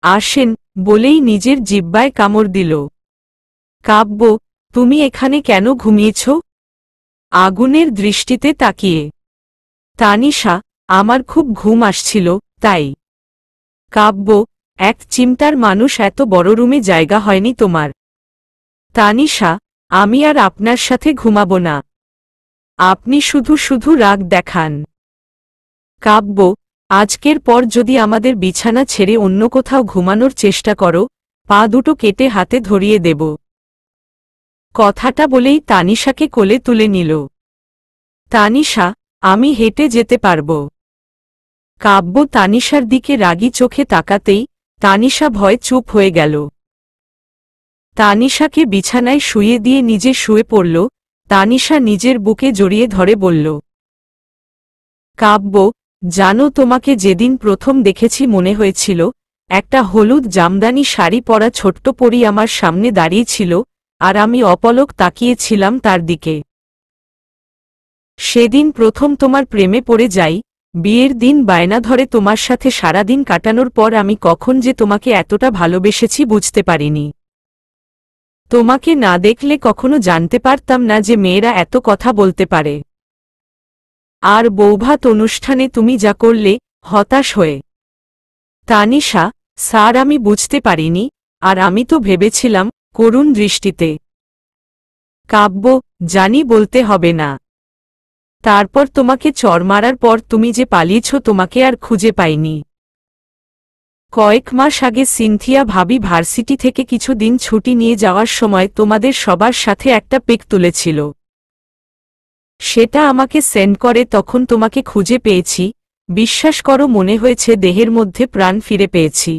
আসেন, বলেই নিজের জিহ্বায় কামড় দিল। কাব্য, তুমি এখানে কেন ঘুমিয়েছ? আগুনের দৃষ্টিতে তাকিয়ে। তানিশা, আমার খুব ঘুম আসছিল, তাই। কাব্য, এক চিমটার মানুষ এত বড় রুমে জায়গা হয়নি তোমার। তানিশা, আমি আর আপনার সাথে ঘুমাবো না। আপনি শুধু রাগ দেখান। কাব্য, আজকের পর যদি আমাদের বিছানা ছেড়ে অন্য কোথাও ঘুমানোর চেষ্টা করো, পা দুটো কেটে হাতে ধরিয়ে দেব। কথাটা বলেই তানিশাকে কোলে তুলে নিল। তানিশা, আমি হেঁটে যেতে পারব। কাব্য তানিশার দিকে রাগী চোখে তাকাতেই তানিশা ভয় চুপ হয়ে গেল। তানিশাকে বিছানায় শুয়ে দিয়ে নিজে শুয়ে পড়ল। তানিশা নিজের বুকে জড়িয়ে ধরে বলল, কাব্য, জানো তোমাকে যেদিন প্রথম দেখেছি মনে হয়েছিল একটা হলুদ জামদানি শাড়ি পরা ছোট্ট পরী আমার সামনে দাঁড়িয়েছিল, আর আমি অপলক তাকিয়েছিলাম তার দিকে। সেদিন প্রথম তোমার প্রেমে পড়ে যাই, বিয়ের দিন বায়না ধরে তোমার সাথে সারাদিন কাটানোর পর আমি কখন যে তোমাকে এতটা ভালোবেসেছি বুঝতে পারিনি। তোমাকে না দেখলে কখনো জানতে পারতাম না যে মেয়েরা এত কথা বলতে পারে। আর বৌভাত অনুষ্ঠানে তুমি যা করলে, হতাশ হয়ে। তানিশা, স্যার আমি বুঝতে পারিনি, আর আমি তো ভেবেছিলাম, করুণ দৃষ্টিতে। কাব্য, জানি বলতে হবে না। তারপর তোমাকে চড় মারার পর তুমি যে পালিয়েছ তোমাকে আর খুঁজে পাইনি। কয়েক মাস আগে সিনথিয়া ভাবি ভার্সিটি থেকে কিছু দিন ছুটি নিয়ে যাওয়ার সময় তোমাদের সবার সাথে একটা পিক তুলেছিল। সেটা আমাকে সেন্ড করে তখন তোমাকে খুঁজে পেয়েছি, বিশ্বাস করো মনে হয়েছে দেহের মধ্যে প্রাণ ফিরে পেয়েছি।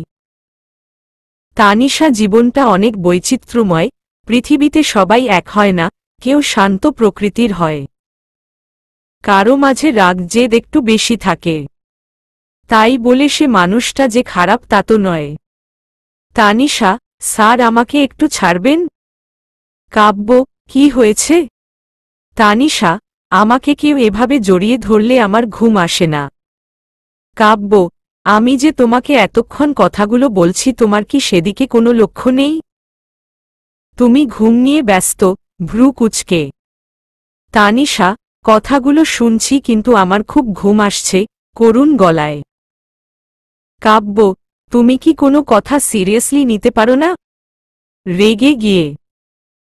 তানিশা, জীবনটা অনেক বৈচিত্র্যময়, পৃথিবীতে সবাই এক হয় না, কেউ শান্ত প্রকৃতির হয়। কারো মাঝে রাগ জেদ একটু বেশি থাকে। তাই বলে সে মানুষটা যে খারাপ তা তো নয়। তানিশা, স্যার আমাকে একটু ছাড়বেন? কাব্য, কি হয়েছে? তানিশা, আমাকে কেউ এভাবে জড়িয়ে ধরলে আমার ঘুম আসে না। কাব্য, আমি যে তোমাকে এতক্ষণ কথাগুলো বলছি তোমার কি সেদিকে কোনো লক্ষ্য নেই? তুমি ঘুম নিয়ে ব্যস্ত, ভ্রু কুঁচকে। তানিশা, কথাগুলো শুনছি কিন্তু আমার খুব ঘুম আসছে, করুণ গলায়। কাব্য, তুমি কি কোনো কথা সিরিয়াসলি নিতে পারো না? রেগে গিয়ে।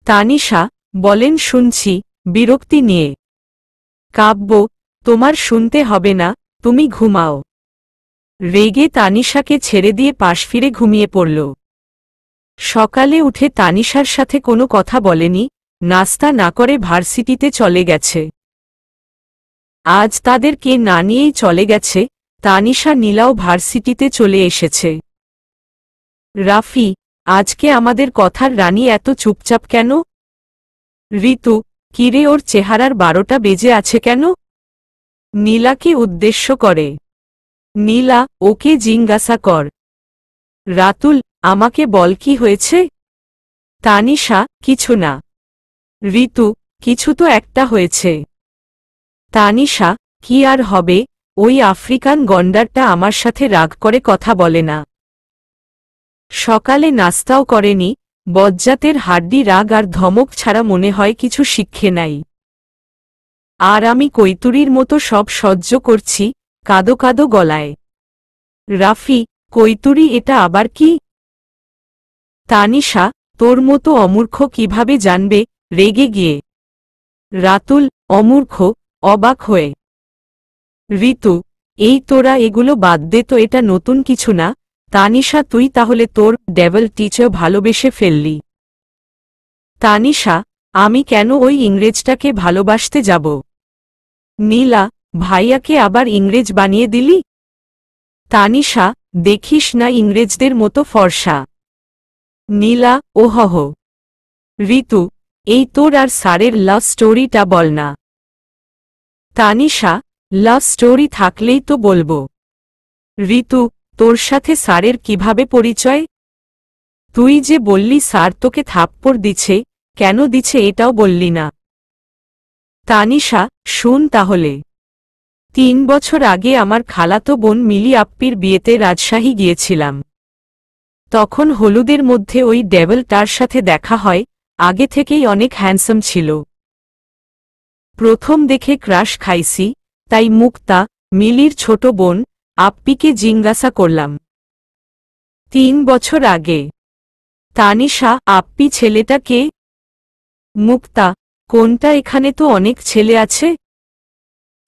তানিশা, বলেন শুনছি, বিরক্তি নিয়ে। কাব্য, তোমার শুনতে হবে না, তুমি ঘুমাও। রেগে তানিশাকে ছেড়ে দিয়ে পাশ ফিরে ঘুমিয়ে পড়ল। সকালে উঠে তানিশার সাথে কোনো কথা বলেনি, নাস্তা না করে ভার্সিটিতে চলে গেছে। আজ তাদেরকে না নিয়েই চলে গেছে, তানিশা নীলাও ভার্সিটিতে চলে এসেছে। রাফি, আজকে আমাদের কথার রানী এত চুপচাপ কেন? ঋতু, কিরে ওর চেহারার 12টা বেজে আছে কেন? নীলাকে উদ্দেশ্য করে। নীলা, ওকে জিজ্ঞাসা কর। রাতুল, আমাকে বল কি হয়েছে? তানিশা, কিছু না। ঋতু, কিছু তো একটা হয়েছে। তানিশা, কি আর হবে, ওই আফ্রিকান গন্ডারটা আমার সাথে রাগ করে কথা বলে না। সকালে নাস্তাও করেনি, বজ্জাতের হাড্ডি রাগ আর ধমক ছাড়া মনে হয় কিছু শিক্ষে নাই। আর আমি কৈতুরীর মতো সব সহ্য করছি, কাদো কাদো গলায়। রাফি, কৈতুরী এটা আবার কি? তানিশা, তোর মতো অমূর্খ কিভাবে জানবে? রেগে গিয়ে। রাতুল, অমূর্খ, অবাক হয়ে। ঋতু, এই তোরা এগুলো বাদ দে তো, এটা নতুন কিছু না। তানিশা, তুই তাহলে তোর ডেভল টিচার ভালোবেসে ফেললি। তানিশা, আমি কেন ওই ইংরেজটাকে ভালোবাসতে যাব? নীলা, ভাইয়াকে আবার ইংরেজ বানিয়ে দিলি? তানিশা, দেখিস না ইংরেজদের মতো ফর্সা। নীলা, ওহহ। ঋতু, এই তোর আর স্যারের লাভ স্টোরিটা বল না। তানিশা, লাভ স্টোরি থাকলেই তো বলবো। ঋতু, তোর সাথে স্যারের কিভাবে পরিচয়? তুই যে বললি স্যার তোকে থাপ্পড় দিছে, কেন দিছে এটাও বললি না। তানিশা, শুন তাহলে। 3 বছর আগে আমার খালাতো বোন মিলি আপ্পির বিয়েতে রাজশাহী গিয়েছিলাম। তখন হলুদের মধ্যে ওই ডেভেলটার সাথে দেখা হয়, আগে থেকেই অনেক হ্যান্ডসাম ছিল। প্রথম দেখে ক্রাশ খাইছি, তাই মুক্তা, মিলির ছোট বোন, আপ্পিকে জিজ্ঞাসা করলাম। 3 বছর আগে। তানিশা, আপ্পি ছেলেটা কে? মুক্তা, কোনটা? এখানে তো অনেক ছেলে আছে।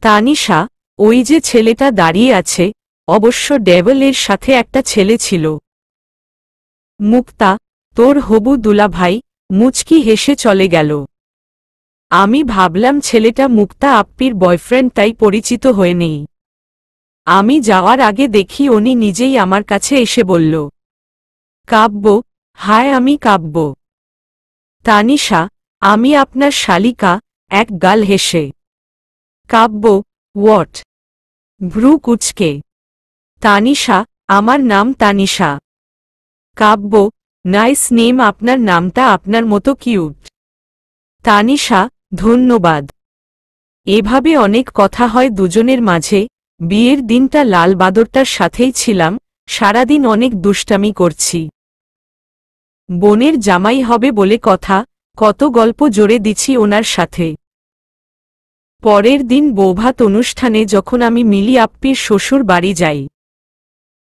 তানিশা, ওই যে ছেলেটা দাঁড়িয়ে আছে, অবশ্য ডেভেলের সাথে একটা ছেলে ছিল। মুক্তা, তোর হবু দুলাভাই। মুচকি হেসে চলে গেল। আমি ভাবলাম ছেলেটা মুক্তা আপ্পির বয়ফ্রেন্ড, তাই পরিচিত হয়ে নেই। আমি যাওয়ার আগে দেখি উনি নিজেই আমার কাছে এসে বলল, কাব্য, হায় আমি কাব্য। তানিশা, আমি আপনার শালিকা। এক গাল হেসে। কাব্য, হোয়াট? ভ্রু কুঁচকে। তানিশা, আমার নাম তানিশা। কাব্য, নাইস নেম, আপনার নামটা আপনার মতো কিউট। তানিশা, ধন্যবাদ। এভাবে অনেক কথা হয় দুজনের মাঝে। বিয়ের দিনটা লাল বাদরটার সাথেই ছিলাম, সারাদিন অনেক দুষ্টামি করছি। বোনের জামাই হবে বলে কথা, কত গল্প জোরে দিছি ওনার সাথে। পরের দিন বৌভাত অনুষ্ঠানে যখন আমি মিলি আপ্পির শ্বশুর বাড়ি যাই।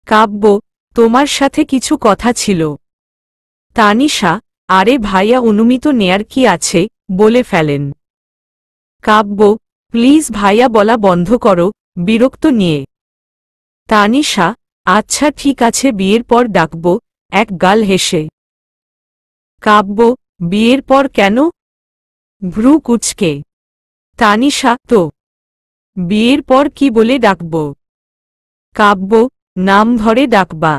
কাব্য, তোমার সাথে কিছু কথা ছিল। তানিশা, আরে ভাইয়া, অনুমতি নেয়ার কি আছে, বলে ফেলেন। কাব্য, প্লিজ ভাইয়া বলা বন্ধ করো, বিরক্ত নিয়ে। তানিশা, আচ্ছা ঠিক আছে, বিয়ের পর ডাকব। এক গাল হেসে। কাব্য, বিয়ের পর কেন? ভ্রু কুঁচকে। তানিশা, তো বিয়ের পর কি বলে ডাকব? কাব্য, নাম ধরে ডাকবা।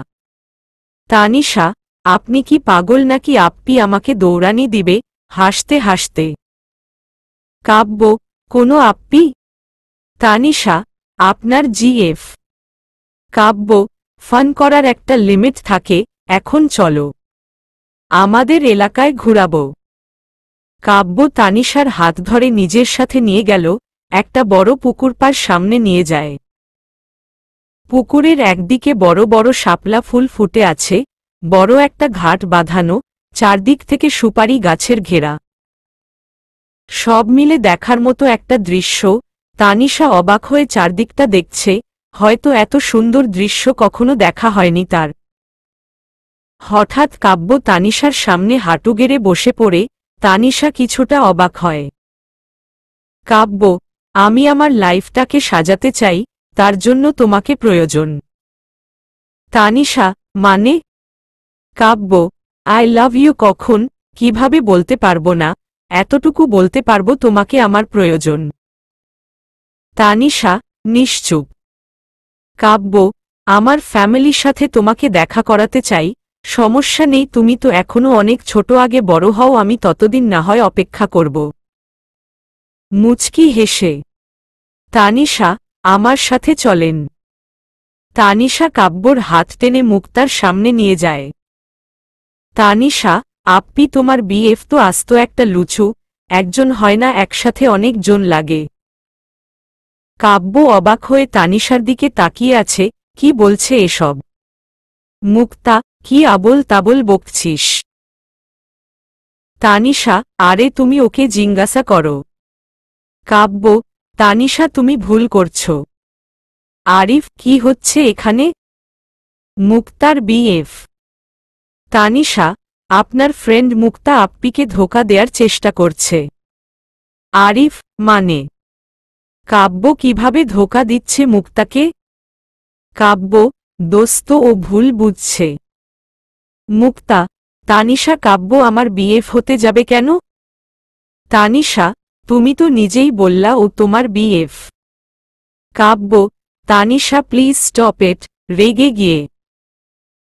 তানিশা, আপনি কি পাগল নাকি আপ্পি আমাকে দৌড়ানি দিবে? হাসতে হাসতে। কাব্য, কোনো আপ্পি? তানিশা, আপনার জিএফ। কাব্য, ফান করার একটা লিমিট থাকে, এখন চলো আমাদের এলাকায় ঘুরাবো। কাব্য তানিশার হাত ধরে নিজের সাথে নিয়ে গেল, একটা বড় পুকুর পার সামনে নিয়ে যায়। পুকুরের একদিকে বড় বড় শাপলা ফুল ফুটে আছে, বড় একটা ঘাট বাঁধানো, চারদিক থেকে সুপারি গাছের ঘেরা। সব মিলে দেখার মতো একটা দৃশ্য। তানিশা অবাক হয়ে চারদিকটা দেখছে, হয়তো এত সুন্দর দৃশ্য কখনো দেখা হয়নি তার। হঠাৎ কাব্য তানিশার সামনে হাঁটু গেড়ে বসে পড়ে। তানিশা কিছুটা অবাক হয়। কাব্য, আমি আমার লাইফটাকে সাজাতে চাই, তার জন্য তোমাকে প্রয়োজন। তানিশা, মানে? কাব্য, আই লাভ ইউ কখন, কিভাবে বলতে পারবো না, এতটুকু বলতে পারবো তোমাকে আমার প্রয়োজন। তানিশা নিশ্চুপ। কাব্য, আমার ফ্যামিলির সাথে তোমাকে দেখা করাতে চাই। সমস্যা নেই, তুমি তো এখনো অনেক ছোট, আগে বড় হও, আমি ততদিন না হয় অপেক্ষা করব। মুচকি হেসে তানিশা, আমার সাথে চলেন। তানিশা কাব্যর হাত টেনে মুক্তার সামনে নিয়ে যায়। তানিশা, আপ্পি তোমার বিএফ তো আস্ত একটা লুচু, একজন হয় না, একসাথে অনেক জন লাগে। কাব্য অবাক হয়ে তানিশার দিকে তাকিয়ে আছে, কি বলছে এসব? মুক্তা, কি আবোল তাবোল বকছিস? তানিশা, আরে তুমি ওকে জিজ্ঞাসা করো। কাব্য, তানিশা তুমি ভুল করছো। আরিফ, কি হচ্ছে এখানে? মুক্তার বিএফ। তানিশা, আপনার ফ্রেন্ড মুক্তা আপ্পিকে ধোঁকা দেওয়ার চেষ্টা করছে। আরিফ, মানে? কাব্য, কিভাবে ধোঁকা দিচ্ছে মুক্তাকে? কাব্য, দোস্ত ও ভুল বুঝছে। মুক্তা, তানিশা, কাব্য আমার বিএফ হতে যাবে কেন? তানিশা, তুমি তো নিজেই বললা ও তোমার BF. Kavya, Tanisha please stop it, রেগে গিয়ে।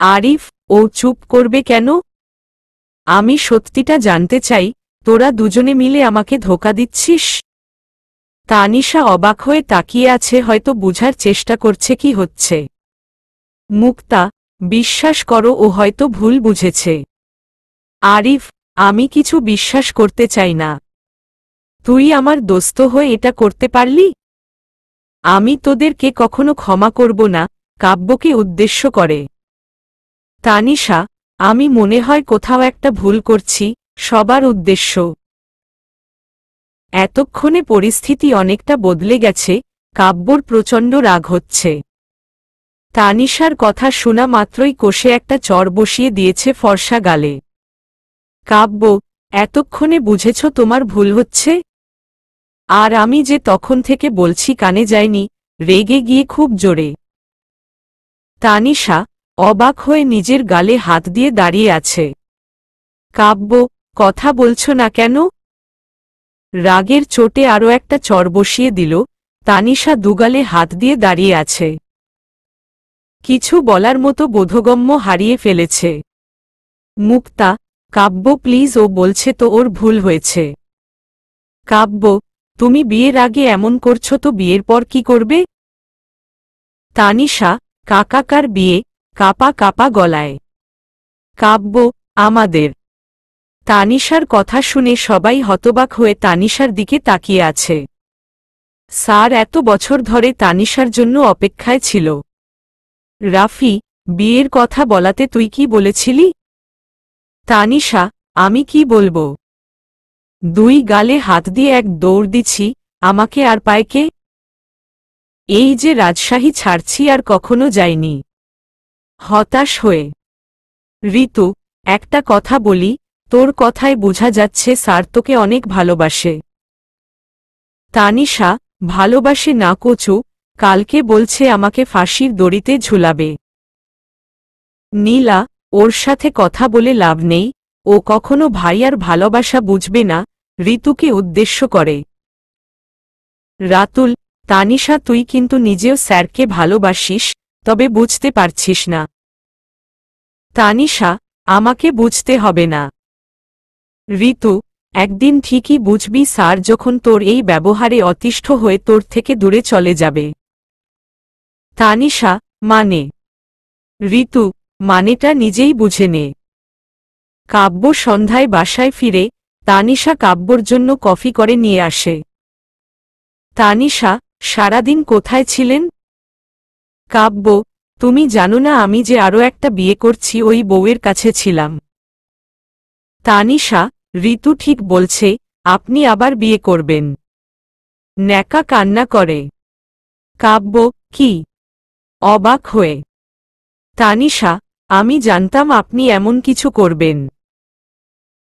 আরিফ, ও চুপ করবে কেন? আমি সত্যিটা জানতে চাই, তোরা দুজনে মিলে আমাকে ধোঁকা দিচ্ছিস? তানিশা অবাক হয়ে তাকিয়ে আছে, হয়তো বুঝার চেষ্টা করছে কি হচ্ছে। মুক্তা, বিশ্বাস করো, ও হয়তো ভুল বুঝেছে। আরিফ, আমি কিছু বিশ্বাস করতে চাই না। তুই আমার দোস্ত হয়ে এটা করতে পারলি? আমি তোদেরকে কখনো ক্ষমা করব না। কাব্যকে উদ্দেশ্য করে তানিশা, আমি মনে হয় কোথাও একটা ভুল করছি, সবার উদ্দেশ্য। এতক্ষণে পরিস্থিতি অনেকটা বদলে গেছে, কাব্যর প্রচণ্ড রাগ হচ্ছে। তানিশার কথা শোনা মাত্রই কষে একটা চর বসিয়ে দিয়েছে ফর্সা গালে। কাব্য, এতক্ষণে বুঝেছ তোমার ভুল হচ্ছে? আর আমি যে তখন থেকে বলছি কানে যায়নি, রেগে গিয়ে খুব জোরে। তানিশা অবাক হয়ে নিজের গালে হাত দিয়ে দাঁড়িয়ে আছে। কাব্য, কথা বলছো না কেন? রাগের চোটে আরও একটা চর বসিয়ে দিল। তানিশা দুগালে হাত দিয়ে দাঁড়িয়ে আছে, কিছু বলার মতো বোধগম্য হারিয়ে ফেলেছে। মুক্তা, কাব্য প্লিজ, ও বলছে তো ওর ভুল হয়েছে। কাব্য, তুমি বিয়ের আগে এমন করছো তো বিয়ের পর কি করবে? তানিশা, কাকার বিয়ে, কাপা কাপা গলায়। কাব্য, আমাদের। তানিশার কথা শুনে সবাই হতবাক হয়ে তানিশার দিকে তাকিয়ে আছে। স্যার এত বছর ধরে তানিশার জন্য অপেক্ষায় ছিল। রাফি, বিয়ের কথা বলাতে তুই কি বলেছিলি? তানিশা, আমি কি বলবো? দুই গালে হাত দিয়ে এক দৌড় দিছি, আমাকে আর পায় কে? এই যে রাজশাহী ছাড়ছি, আর কখনো যাইনি। হতাশ হয়ে ঋতু, একটা কথা বলি, তোর কথায় বোঝা যাচ্ছে স্যার তোকে অনেক ভালোবাসে। তানিশা, ভালোবাসে না কচু, কালকে বলছে আমাকে ফাঁসির দড়িতে ঝুলাবে। নীলা, ওর সাথে কথা বলে লাভ নেই, ও কখনো ভাইয়ার ভালোবাসা বুঝবে না। ঋতুকে উদ্দেশ্য করে রাতুল, তানিশা তুই কিন্তু নিজেও স্যারকে ভালোবাসিস, তবে বুঝতে পারছিস না। তানিশা, আমাকে বুঝতে হবে না। ঋতু, একদিন ঠিকই বুঝবি, স্যার যখন তোর এই ব্যবহারে অতিষ্ঠ হয়ে তোর থেকে দূরে চলে যাবে। তানিশা, মানে? ঋতু, মানেটা নিজেই বুঝে নে। কাব্য সন্ধ্যায় বাসায় ফিরে তানিশা কাব্যর জন্য কফি করে নিয়ে আসে। তানিশা, সারাদিন কোথায় ছিলেন? কাব্য, তুমি জানো না আমি যে আরও একটা বিয়ে করছি, ওই বউয়ের কাছে ছিলাম। তানিশা, ঋতু ঠিক বলছে, আপনি আবার বিয়ে করবেন। ন্যাকা কান্না করে। কাব্য, কি? অবাক হয়ে। তানিশা, আমি জানতাম আপনি এমন কিছু করবেন।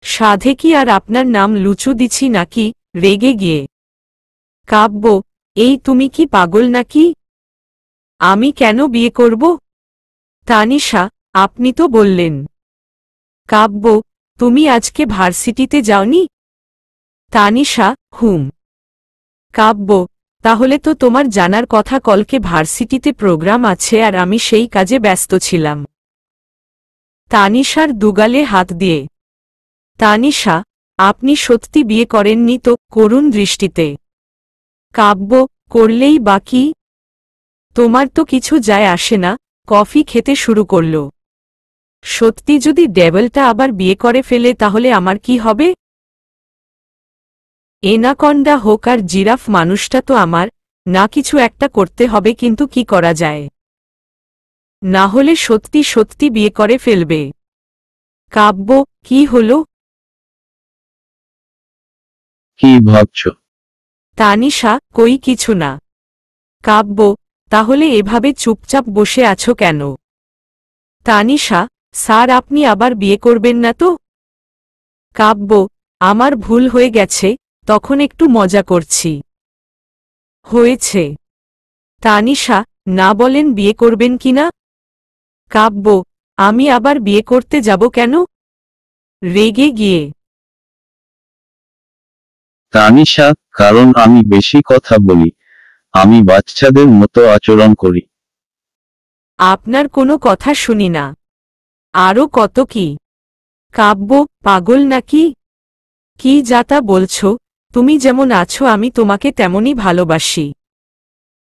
সাধে কি আর আপনার নাম লুচু দিছি নাকি? রেগে গিয়ে। কাব্য, এই তুমি কি পাগল নাকি? আমি কেন বিয়ে করব? তানিশা, আপনি তো বললেন। কাব্য, তুমি আজকে ভার্সিটিতে যাওনি? তানিশা, হুম। কাব্য, তাহলে তো তোমার জানার কথা কলকে ভার্সিটিতে প্রোগ্রাম আছে আর আমি সেই কাজে ব্যস্ত ছিলাম। তানিশার দুগালে হাত দিয়ে। তানিশা, আপনি সত্যি বিয়ে করেননি তো? করুণ দৃষ্টিতে। কাব্য, করলেই বাকি। তোমার তো কিছু যায় আসে না। কফি খেতে শুরু করল। সত্যি যদি ডেভেলটা আবার বিয়ে করে ফেলে তাহলে আমার কি হবে? এনাকন্ডা হোক আর জিরাফ, মানুষটা তো আমার। না কিছু একটা করতে হবে, কিন্তু কি করা যায়? না হলে সত্যি সত্যি বিয়ে করে ফেলবে। কাব্য, কি হল? কি ভাবছো? তানিশা, কই কিছু না। কাব্য, তাহলে এভাবে চুপচাপ বসে আছো কেন? তানিশা, স্যার, আপনি আবার বিয়ে করবেন না তো? কাব্য, আমার ভুল হয়ে গেছে, তখন একটু মজা করছি। হয়েছে। তানিশা, না বলেন বিয়ে করবেন কিনা? কাব্য, আমি আবার বিয়ে করতে যাব কেন? রেগে গিয়ে। তানিশা, কারণ আমি বেশি কথা বলি। আমি বাচ্চাদের মতো আচরণ করি। আপনার কোনো কথা শুনি না। আরও কত কি? কাব্য, পাগল নাকি? কি যাতা বলছো? তুমি যেমন আছো আমি তোমাকে তেমনই ভালোবাসি।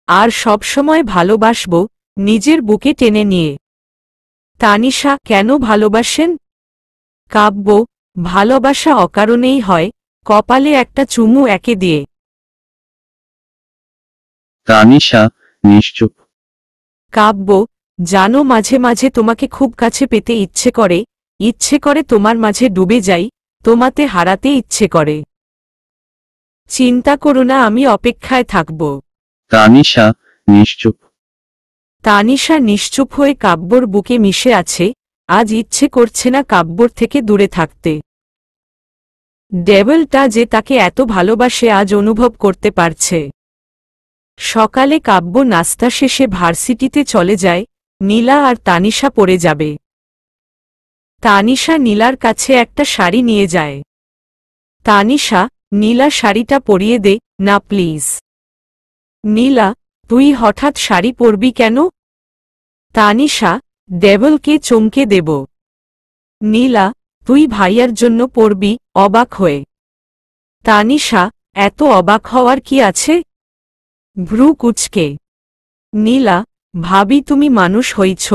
আর সবসময় ভালোবাসব, নিজের বুকে টেনে নিয়ে। তানিশা, কেন ভালোবাসেন? কাব্য, ভালোবাসা অকারণেই হয়, কপালে একটা চুমু একে দিয়ে। তানিশা, নিশ্চুপ। কাব্য, জানো মাঝে মাঝে তোমাকে খুব কাছে পেতে ইচ্ছে করে তোমার মাঝে ডুবে যাই, তোমাতে হারাতে ইচ্ছে করে। চিন্তা করো না, আমি অপেক্ষায় থাকব। তানিশা, নিশ্চুপ। তানিশা নিশ্চুপ হয়ে কাব্যর বুকে মিশে আছে। আজ ইচ্ছে করছে না কাব্যর থেকে দূরে থাকতে। ডেভিলটা যে তাকে এত ভালোবাসে আজ অনুভব করতে পারছে। সকালে কাব্য নাস্তা শেষে ভার্সিটিতে চলে যায়। নীলা আর তানিশা পড়ে যাবে। তানিশা নীলার কাছে একটা শাড়ি নিয়ে যায়। তানিশা, নীলা শাড়িটা পরিয়ে দে না প্লিজ। নীলা, তুই হঠাৎ শাড়ি পরবি কেন? তানিশা, ডেভিলকে চমকে দেব। নীলা, তুই ভাইয়ার জন্য পরবি? অবাক হয়ে। তানিশা, এত অবাক হওয়ার কি আছে? ভ্রু কুচকে। নীলা, ভাবি তুমি মানুষ হইছ,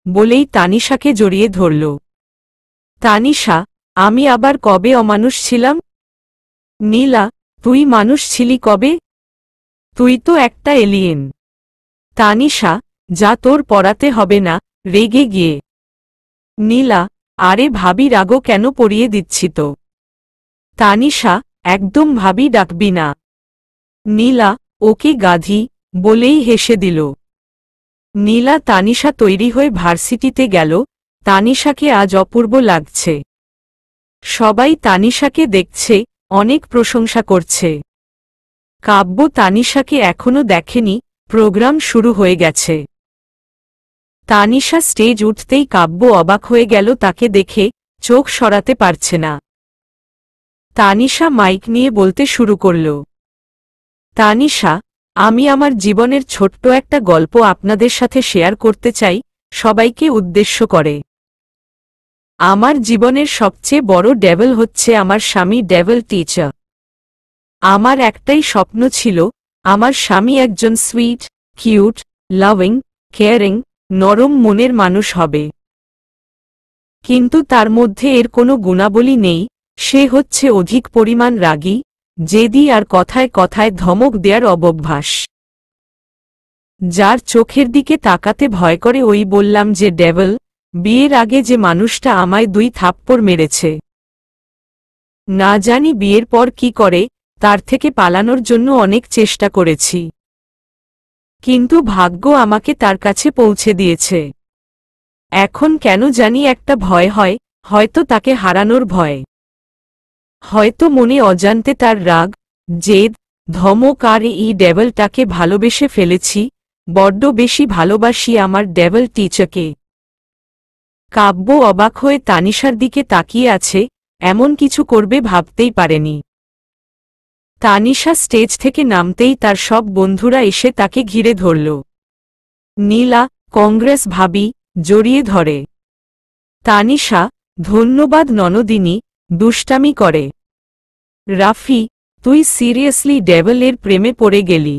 বলেই তানিশাকে জড়িয়ে ধরল। তানিশা, আমি আবার কবে অমানুষ ছিলাম? নীলা, তুই মানুষ ছিলি কবে? তুই তো একটা এলিয়েন। তানিশা, যা, তোর পড়াতে হবে না। রেগে গিয়ে। নীলা, আরে ভাবি, রাগও কেন, পরিয়ে দিচ্ছি তো। তানিশা, একদম ভাবি ডাকবি না। নীলা, ওকে গাধি, বলেই হেসে দিল। নীলা তানিশা তৈরি হয়ে ভার্সিটিতে গেল। তানিশাকে আজ অপূর্ব লাগছে। সবাই তানিশাকে দেখছে, অনেক প্রশংসা করছে। কাব্য তানিশাকে এখনো দেখেনি, প্রোগ্রাম শুরু হয়ে গেছে। তানিশা স্টেজ উঠতেই কাব্য অবাক হয়ে গেল তাকে দেখে, চোখ সরাতে পারছে না। তানিশা মাইক নিয়ে বলতে শুরু করল। তানিশা, আমি আমার জীবনের ছোট্ট একটা গল্প আপনাদের সাথে শেয়ার করতে চাই, সবাইকে উদ্দেশ্য করে। আমার জীবনের সবচেয়ে বড় ডেভিল হচ্ছে আমার স্বামী, ডেভিল টিচার। আমার একটাই স্বপ্ন ছিল, আমার স্বামী একজন সুইট, কিউট, লাভিং, কেয়ারিং, নরম মনের মানুষ হবে। কিন্তু তার মধ্যে এর কোনো গুণাবলী নেই। সে হচ্ছে অধিক পরিমাণ রাগী, জেদি আর কথায় কথায় ধমক দেয়ার অবভ্যাস। যার চোখের দিকে তাকাতে ভয় করে, ওই বললাম যে ডেভিল, বিয়ের আগে যে মানুষটা আমায় 2 থাপ্পড় মেরেছে। না জানি বিয়ের পর কি করে, তার থেকে পালানোর জন্য অনেক চেষ্টা করেছি, কিন্তু ভাগ্য আমাকে তার কাছে পৌঁছে দিয়েছে। এখন কেন জানি একটা ভয় হয়, হয়তো তাকে হারানোর ভয়, হয়তো মনে অজান্তে তার রাগ, জেদ, ধমক আর এই ডেভেলটাকে ভালোবেসে ফেলেছি, বড্ড বেশি ভালোবাসি আমার ডেভেল টিচারকে। কাব্য অবাক হয়ে তানিশার দিকে তাকিয়ে আছে, এমন কিছু করবে ভাবতেই পারেনি। তানিশা স্টেজ থেকে নামতেই তার সব বন্ধুরা এসে তাকে ঘিরে ধরল। নীলা, কংগ্রেস ভাবি, জড়িয়ে ধরে। তানিশা, ধন্যবাদ ননদিনী, দুষ্টামি করে। রাফি, তুই সিরিয়াসলি ডেভেলের প্রেমে পড়ে গেলি।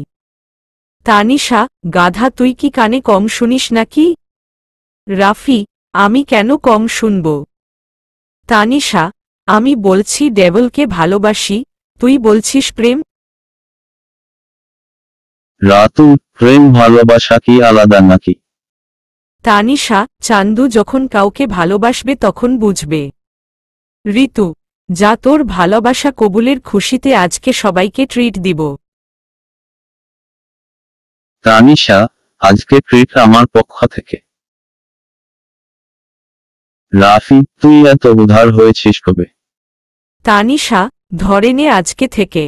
তানিশা, গাধা তুই কি কানে কম শুনিস নাকি? রাফি, আমি কেন কম শুনব? তানিশা, আমি বলছি ডেভেলকে ভালোবাসি, তুই বলছিস প্রেম। রাতুল, প্রেম ভালোবাসা কি আলাদা নাকি? তানিশা, চান্দু যখন কাউকে ভালোবাসবে তখন বুঝবে। ঋতু, যা তোর ভালোবাসা কবুলের খুশিতে আজকে সবাইকে ট্রিট দিব। তানিশা, আজকে ট্রিট আমার পক্ষ থেকে। রাফি, তুই এত উধার হয়েছিস কবে? তানিশা, ধরে নে আজকে থেকে।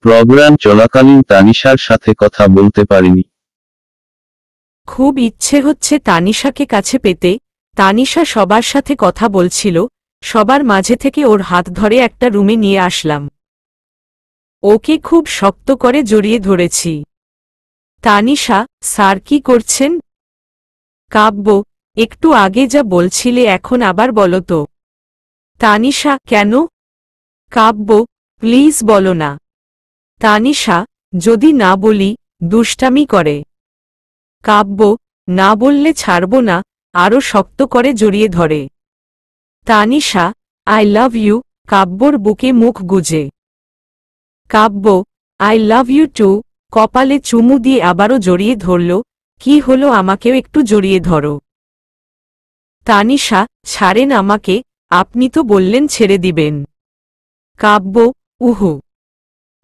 প্রোগ্রাম চলাকালীন তানিশার সাথে কথা বলতে পারিনি। খুব ইচ্ছে হচ্ছে তানিশাকে কাছে পেতে। তানিশা সবার সাথে কথা বলছিল, সবার মাঝে থেকে ওর হাত ধরে একটা রুমে নিয়ে আসলাম। ওকে খুব শক্ত করে জড়িয়ে ধরেছি। তানিশা, স্যার কি করছেন? কাব্য, একটু আগে যা বলছিলে এখন আবার বলো তো। তানিশা, কেন? কাব্য, প্লিজ বলো না। তানিশা, যদি না বলি, দুষ্টামি করে। কাব্য, না বললে ছাড়ব না, আরও শক্ত করে জড়িয়ে ধরে। তানিশা, আই লাভ ইউ, কাব্যর বুকে মুখ গুজে। কাব্য, আই লাভ ইউ টু, কপালে চুমু দিয়ে আবারও জড়িয়ে ধরল। কি হলো, আমাকেও একটু জড়িয়ে ধরো। তানিশা, ছাড়েন আমাকে, আপনি তো বললেন ছেড়ে দিবেন। কাব্য, উহু।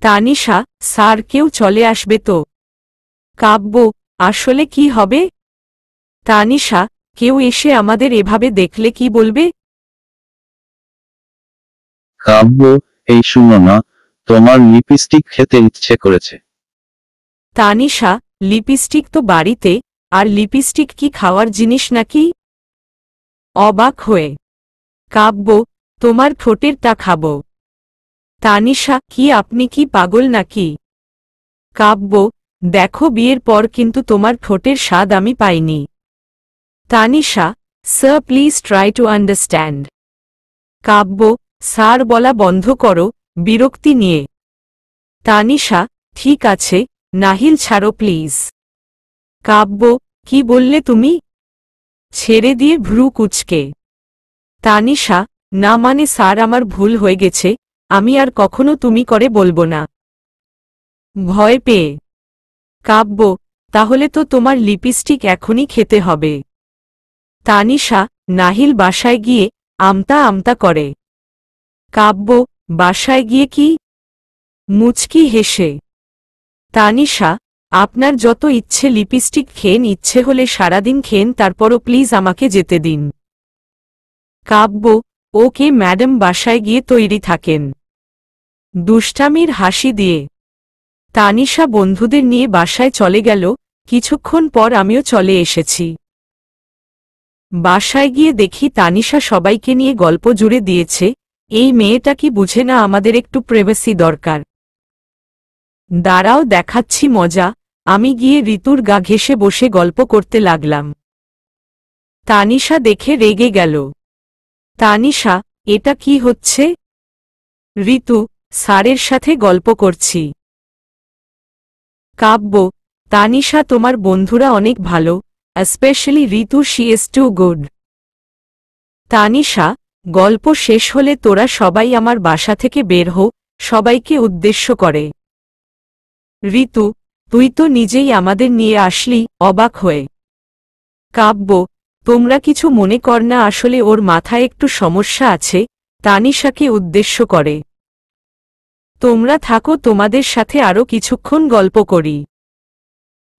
তানিশা, স্যার কেউ চলে আসবে তো? কাব্য, আসলে কি হবে? তানিশা, কেউ এসে আমাদের এভাবে দেখলে কি বলবে? কাব্য, এই শুনো না, তোমার লিপস্টিক খেতে ইচ্ছে করেছে। তানিশা, লিপস্টিক তো বাড়িতে, আর লিপস্টিক কি খাওয়ার জিনিস নাকি? অবাক হয়ে। কাব্য, তোমার ঠোঁটের তা খাব। তানিশা, কি আপনি কি পাগল নাকি? কাব্য, দেখো বিয়ের পর কিন্তু তোমার ঠোঁটের স্বাদ আমি পাইনি। Tanisha, sir please try to understand. Kavya, sir বলা বন্ধ করো, বিরক্তি নিয়ে। তানিশা, ঠিক আছে, নাহিল ছাড়ো প্লিজ। কাব্য, কি বললে তুমি? ছেড়ে দিয়ে ভ্রু কুচকে। তানিশা, না মানে স্যার আমার ভুল হয়ে গেছে, আমি আর কখনো তুমি করে বলবো না। ভয় পেয়ে। কাব্য, তাহলে তো তোমার লিপস্টিক এখনই খেতে হবে। তানিশা, নাহিল বাসায় গিয়ে আমতা আমতা করে। কাব্য, বাসায় গিয়ে কি? মুচকি হেসে। তানিশা, আপনার যত ইচ্ছে লিপস্টিক খেন, ইচ্ছে হলে সারাদিন খেন, তারপরও প্লিজ আমাকে যেতে দিন। কাব্য, ওকে ম্যাডাম, বাসায় গিয়ে তৈরি থাকেন। দুষ্টামির হাসি দিয়ে। তানিশা বন্ধুদের নিয়ে বাসায় চলে গেল, কিছুক্ষণ পর আমিও চলে এসেছি। বাসায় গিয়ে দেখি তানিশা সবাইকে নিয়ে গল্প জুড়ে দিয়েছে, এই মেয়েটা কি বুঝে না আমাদের একটু প্রাইভেসি দরকার। দাঁড়াও দেখাচ্ছি মজা। আমি গিয়ে ঋতুর গা ঘেঁষে বসে গল্প করতে লাগলাম। তানিশা দেখে রেগে গেল। তানিশা, এটা কি হচ্ছে? ঋতু, স্যারের সাথে গল্প করছি। কাব্য, তানিশা তোমার বন্ধুরা অনেক ভালো, specially Ritu, she is too good. Tanisha, গল্প শেষ হলে তোরা সবাই আমার বাসা থেকে বের হো, সবাইকে উদ্দেশ্য করে। ঋতু, তুই তো নিজেই আমাদের নিয়ে আসলি, অবাক হয়ে। কাব্য, তোমরা কিছু মনে কর না, আসলে ওর মাথায় একটু সমস্যা আছে। তানিশাকে উদ্দেশ্য করে। তোমরা থাকো, তোমাদের সাথে আরো কিছুক্ষণ গল্প করি।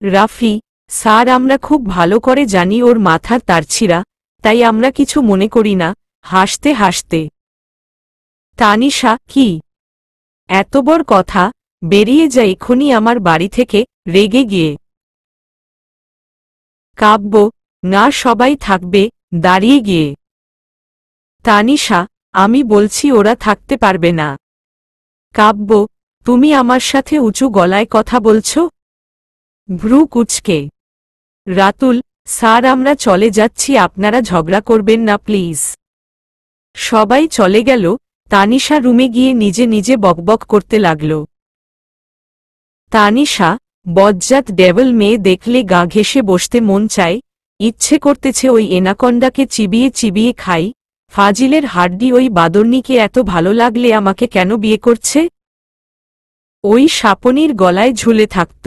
রাফি: স্যার, আমরা খুব ভালো করে জানি ওর মাথার তারছিরা, তাই আমরা কিছু মনে করি না। হাসতে হাসতে তানিশা: কি এত বড় কথা, বেরিয়ে যা এখনই আমার বাড়ি থেকে, রেগে গিয়ে। কাব্য: না, সবাই থাকবে। দাঁড়িয়ে গিয়ে তানিশা: আমি বলছি ওরা থাকতে পারবে না। কাব্য: তুমি আমার সাথে উঁচু গলায় কথা বলছ? ভ্রু কুঁচকে রাতুল: স্যার, আমরা চলে যাচ্ছি, আপনারা ঝগড়া করবেন না প্লিজ। সবাই চলে গেল। তানিশা রুমে গিয়ে নিজে নিজে বকবক করতে লাগল। তানিশা: বজ্জাত ডেভল মেয়ে দেখলে গা ঘেঁষে বসতে মন চায়, ইচ্ছে করতেছে ওই এনাকন্ডাকে চিবিয়ে চিবিয়ে খাই। ফাজিলের হাড্ডি ওই বাদরনিকে এত ভালো লাগলে আমাকে কেন বিয়ে করছে? ওই শাপনির গলায় ঝুলে থাকত।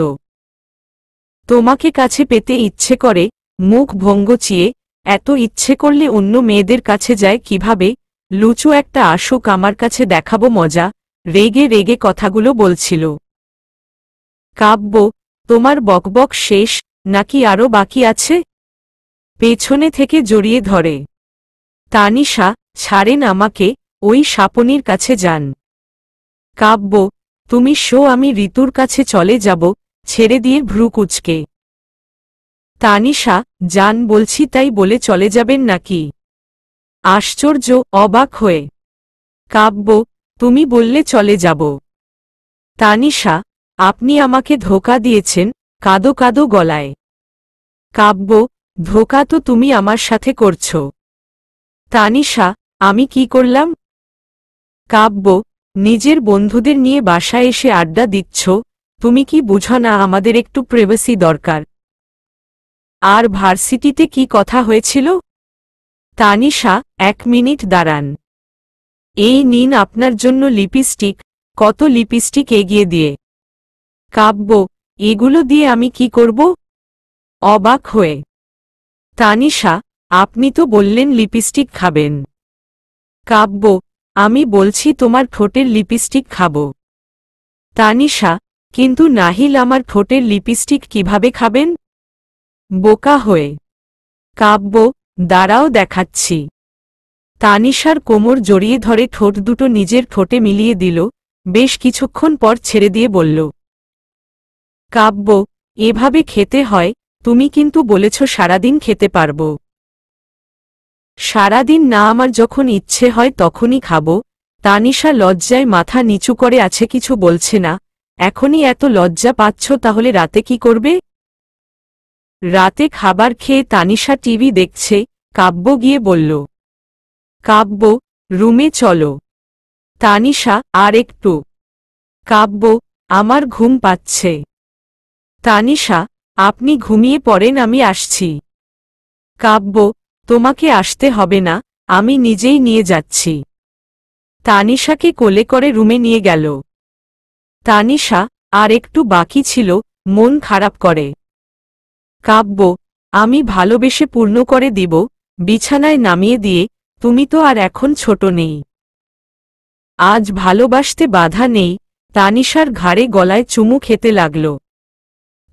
তোমাকে কাছে পেতে ইচ্ছে করে, মুখ ভঙ্গচিয়ে। এত ইচ্ছে করলে অন্য মেয়েদের কাছে যায় কিভাবে? লুচু একটা আসুক, আমার কাছে দেখাবো মজা। রেগে রেগে কথাগুলো বলছিল। কাব্য: তোমার বকবক শেষ নাকি আরও বাকি আছে? পেছনে থেকে জড়িয়ে ধরে তানিশা: ছাড়েন আমাকে, ওই শাপনির কাছে যান। কাব্য: তুমি আমি ঋতুর কাছে চলে যাব। ছেড়ে দিয়ে ভ্রু কুঁচকে তানিশা: যান বলছি, তাই বলে চলে যাবেন নাকি? আশ্চর্য, অবাক হয়ে কাব্য: তুমি বললে চলে যাব। তানিশা: আপনি আমাকে ধোঁকা দিয়েছেন। কাদো কাদো গলায় কাব্য: ধোঁকা তো তুমি আমার সাথে করছ। তানিশা: আমি কি করলাম? কাব্য: নিজের বন্ধুদের নিয়ে বাসায় এসে আড্ডা দিচ্ছ। তুমি কি বুঝো না আমাদের একটু প্রাইভেসি দরকার? আর ভার্সিটিতে কি কথা হয়েছিল? তানিশা: 1 মিনিট দাঁড়ান। এই নিন আপনার জন্য লিপস্টিক। কত লিপস্টিক এগিয়ে দিয়ে কাব্য: এগুলো দিয়ে আমি কি করব? অবাক হয়ে তানিশা: আপনি তো বললেন লিপস্টিক খাবেন। কাব্য: আমি বলছি তোমার ঠোঁটের লিপস্টিক খাব। তানিশা: কিন্তু নাহিল আমার ঠোঁটের লিপস্টিক কিভাবে খাবেন? বোকা হয়ে কাব্য: দাঁড়াও দেখাচ্ছি। তানিশার কোমর জড়িয়ে ধরে ঠোঁট দুটো নিজের ঠোঁটে মিলিয়ে দিল। বেশ কিছুক্ষণ পর ছেড়ে দিয়ে বলল। কাব্য: এভাবে খেতে হয়? তুমি কিন্তু বলেছ সারাদিন খেতে পারব। সারাদিন না, আমার যখন ইচ্ছে হয় তখনই খাব। তানিশা লজ্জায় মাথা নিচু করে আছে, কিছু বলছে না। এখনই এত লজ্জা পাচ্ছ, তাহলে রাতে কি করবে? রাতে খাবার খেয়ে তানিশা টিভি দেখছে। কাব্য গিয়ে বলল। কাব্য: রুমে চলো। তানিশা: আর একটু। কাব্য: আমার ঘুম পাচ্ছে। তানিশা: আপনি ঘুমিয়ে পড়েন, আমি আসছি। কাব্য: তোমাকে আসতে হবে না, আমি নিজেই নিয়ে যাচ্ছি। তানিশাকে কোলে করে রুমে নিয়ে গেল। তানিশা: আর একটু বাকি ছিল, মন খারাপ করে। কাব্য: আমি ভালোবেসে পূর্ণ করে দিব, বিছানায় নামিয়ে দিয়ে। তুমি তো আর এখন ছোট নেই। আজ ভালোবাসতে বাধা নেই। তানিশার ঘাড়ে গলায় চুমু খেতে লাগল।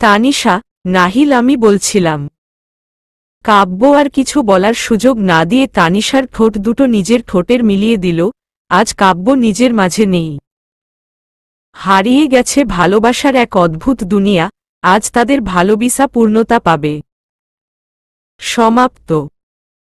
তানিশা: নাহিল, আমি বলছিলাম। কাব্য আর কিছু বলার সুযোগ না দিয়ে তানিশার ঠোঁট দুটো নিজের ঠোঁটের মিলিয়ে দিল। আজ কাব্য নিজের মাঝে নেই। হারিয়ে গেছে ভালোবাসার এক অদ্ভুত দুনিয়া। আজ তাদের ভালোবাসা পূর্ণতা পাবে। সমাপ্ত।